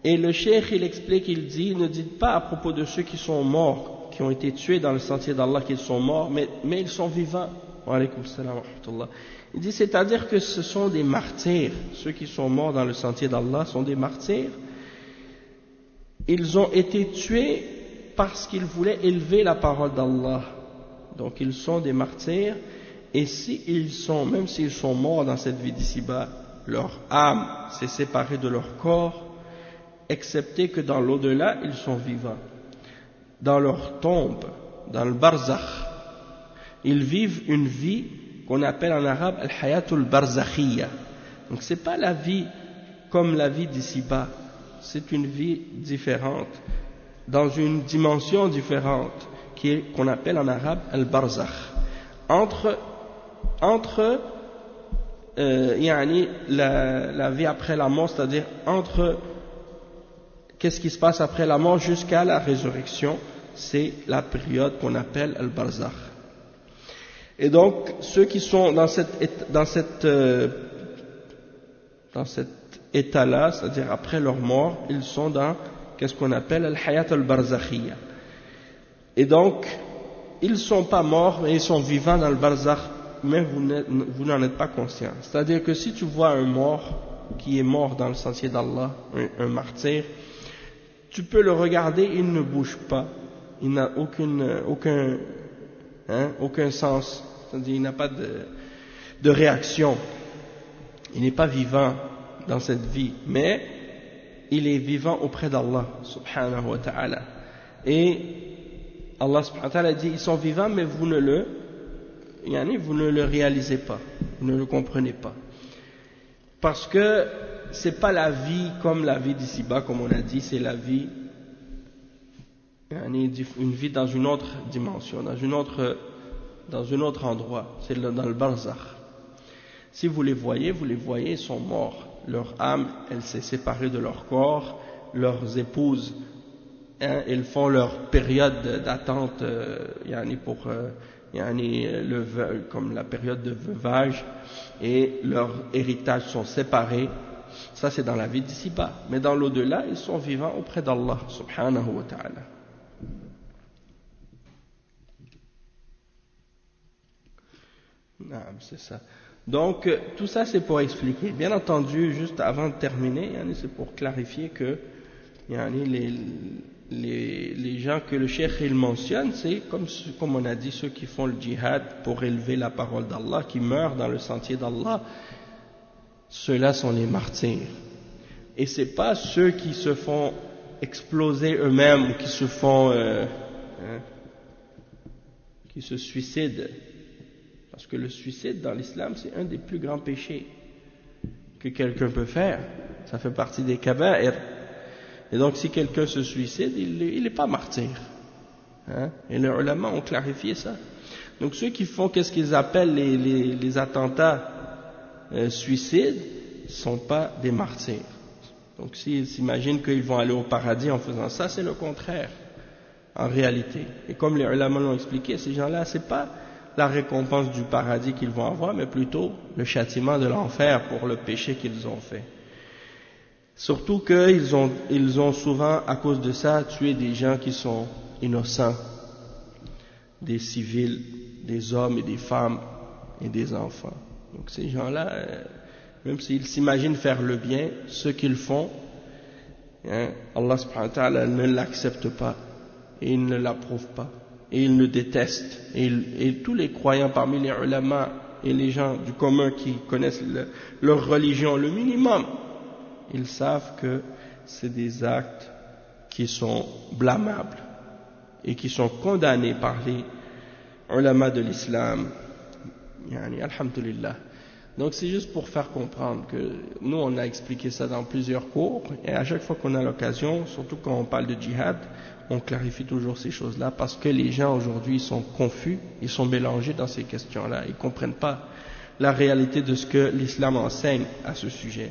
Et le cheikh il explique, il dit, ne dites pas à propos de ceux qui sont morts, qui ont été tués dans le sentier d'Allah qu'ils sont morts, mais ils sont vivants. Wa alaykum salam wa rahmatullah. Il dit, c'est-à-dire que ce sont des martyrs, ceux qui sont morts dans le sentier d'Allah sont des martyrs. Ils ont été tués parce qu'ils voulaient élever la parole d'Allah. Donc ils sont des martyrs, et même s'ils sont morts dans cette vie d'ici-bas, leur âme s'est séparée de leur corps, excepté que dans l'au-delà, ils sont vivants. Dans leur tombe, dans le barzakh, ils vivent une vie qu'on appelle en arabe al-hayatul barzakhiyya. Donc c'est pas la vie comme la vie d'ici-bas, c'est une vie différente, dans une dimension différente, qu'on appelle en arabe al-barzakh. Entre la vie après la mort, c'est-à-dire entre qu'est-ce qui se passe après la mort jusqu'à la résurrection, c'est la période qu'on appelle al-barzakh. Et donc, ceux qui sont dans cet état-là, c'est-à-dire après leur mort, ils sont dans qu'est-ce qu'on appelle al-hayat al-barzakhiyya. Et donc, ils ne sont pas morts, mais ils sont vivants dans le barzakh, mais vous n'en êtes pas conscient. C'est-à-dire que si tu vois un mort qui est mort dans le sentier d'Allah, un martyr, tu peux le regarder, il ne bouge pas, il n'a aucun sens, c'est-à-dire il n'a pas de réaction, il n'est pas vivant dans cette vie, mais il est vivant auprès d'Allah subhanahu wa ta'ala. Et Allah subhanahu wa ta'ala dit, ils sont vivants, mais vous ne le réalisez pas, vous ne le comprenez pas. Parce que c'est pas la vie comme la vie d'ici-bas, comme on a dit, c'est la vie, une vie dans une autre dimension, dans un autre endroit, c'est dans le barzakh. Si vous les voyez, ils sont morts. Leur âme, elle s'est séparée de leur corps, leurs épouses, ils font leur période d'attente, comme la période de veuvage, et leurs héritages sont séparés. Ça c'est dans la vie d'ici-bas, mais dans l'au-delà ils sont vivants auprès d'Allah subhanahu wa ta'ala. C'est ça. Donc tout ça c'est pour expliquer, bien entendu, juste avant de terminer, c'est pour clarifier que les gens que le cheikh il mentionne, c'est comme on a dit, ceux qui font le djihad pour élever la parole d'Allah, qui meurent dans le sentier d'Allah. Ceux-là sont les martyrs. Et c'est pas ceux qui se font exploser eux-mêmes ou qui se font qui se suicident. Parce que le suicide dans l'islam, c'est un des plus grands péchés. que quelqu'un peut faire. Ça fait partie des kaba'ir. Et donc si quelqu'un se suicide, il n'est pas martyr. Hein? Et les ulama ont clarifié ça. Donc ceux qui font qu'est-ce qu'ils appellent les attentats suicides ne sont pas des martyrs. Donc s'ils s'imaginent qu'ils vont aller au paradis en faisant ça, c'est le contraire en réalité. Et comme les ulama l'ont expliqué, ces gens-là, c'est pas la récompense du paradis qu'ils vont avoir, mais plutôt le châtiment de l'enfer pour le péché qu'ils ont fait. Surtout qu'ils ont souvent, à cause de ça, tué des gens qui sont innocents, des civils, des hommes et des femmes et des enfants. Donc ces gens-là, même s'ils s'imaginent faire le bien, ce qu'ils font, hein, Allah subhanahu wa ta'ala ne l'accepte pas et il ne l'approuve pas et il le déteste. Et tous les croyants parmi les ulama et les gens du commun qui connaissent leur religion, le minimum, ils savent que c'est des actes qui sont blâmables et qui sont condamnés par les ulama de l'islam. Yani, alhamdulillah. Donc c'est juste pour faire comprendre que nous on a expliqué ça dans plusieurs cours et à chaque fois qu'on a l'occasion, surtout quand on parle de djihad, on clarifie toujours ces choses-là parce que les gens aujourd'hui sont confus, ils sont mélangés dans ces questions-là, ils ne comprennent pas la réalité de ce que l'islam enseigne à ce sujet.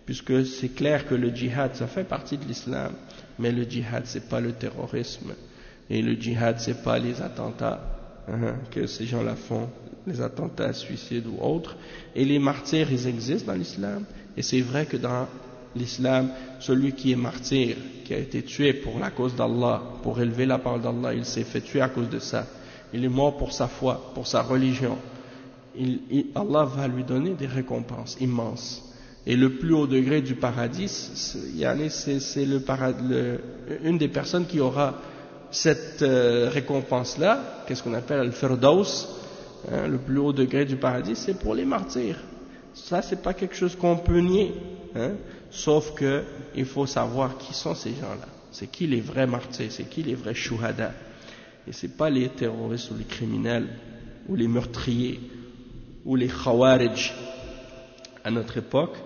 Puisque c'est clair que le djihad ça fait partie de l'islam, mais le djihad c'est pas le terrorisme et le djihad c'est pas les attentats que ces gens-là font, les attentats suicides ou autres. Et les martyrs ils existent dans l'islam et c'est vrai que dans l'islam celui qui est martyr, qui a été tué pour la cause d'Allah, pour élever la parole d'Allah, il s'est fait tuer à cause de ça, il est mort pour sa foi, pour sa religion, Allah va lui donner des récompenses immenses. Et le plus haut degré du paradis, c'est une des personnes qui aura cette récompense-là, qu'est-ce qu'on appelle al-firdaus, hein, le plus haut degré du paradis, c'est pour les martyrs. Ça, c'est pas quelque chose qu'on peut nier, hein, sauf que il faut savoir qui sont ces gens-là. C'est qui les vrais martyrs, c'est qui les vrais shuhada. Et c'est pas les terroristes ou les criminels, ou les meurtriers, ou les khawarij à notre époque,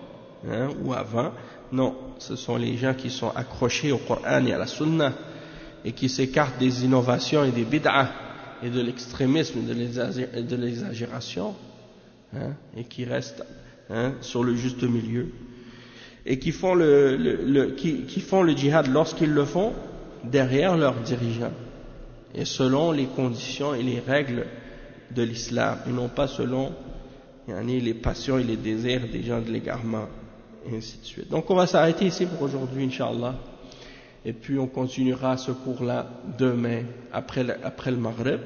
hein, ou avant. Non, ce sont les gens qui sont accrochés au Coran et à la Sunna et qui s'écartent des innovations et des bid'ah et de l'extrémisme et de l'exagération, hein, et qui restent, hein, sur le juste milieu et qui font qui font le djihad lorsqu'ils le font derrière leurs dirigeants et selon les conditions et les règles de l'islam et non pas selon les passions et les désirs des gens de l'égarement et ainsi de suite. Donc on va s'arrêter ici pour aujourd'hui, Inch'Allah, et puis on continuera ce cours-là demain après le Maghrib,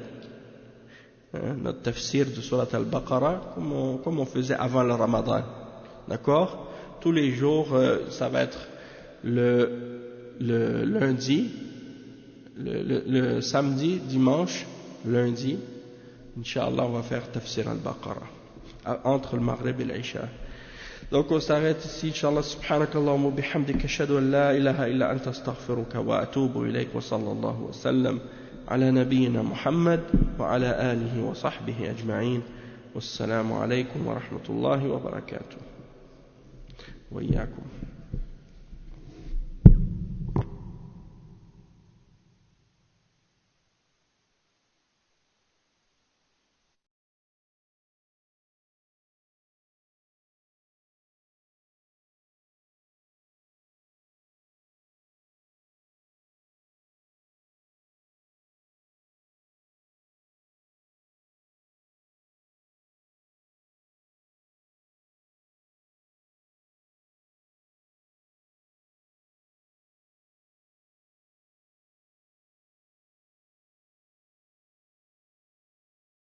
hein, notre tafsir de Surat al-Baqarah comme on faisait avant le Ramadan, d'accord? Tous les jours, ça va être le lundi, le samedi, dimanche, lundi, Inch'Allah on va faire tafsir al-Baqarah entre le Maghrib et l'Isha. Donc on s'arrête ici, Inch'Allah. Subhanakallahumma bihamdika ashhadu an la ilaha illa anta astaghfiruka wa atubu ilayk wa sallallahu wa sallam ala nabiyyina Muhammad wa ala alihi wa sahbihi ajma'in. Wassalamu alaykum wa rahmatullahi wa barakatuh. Wa iyyakum.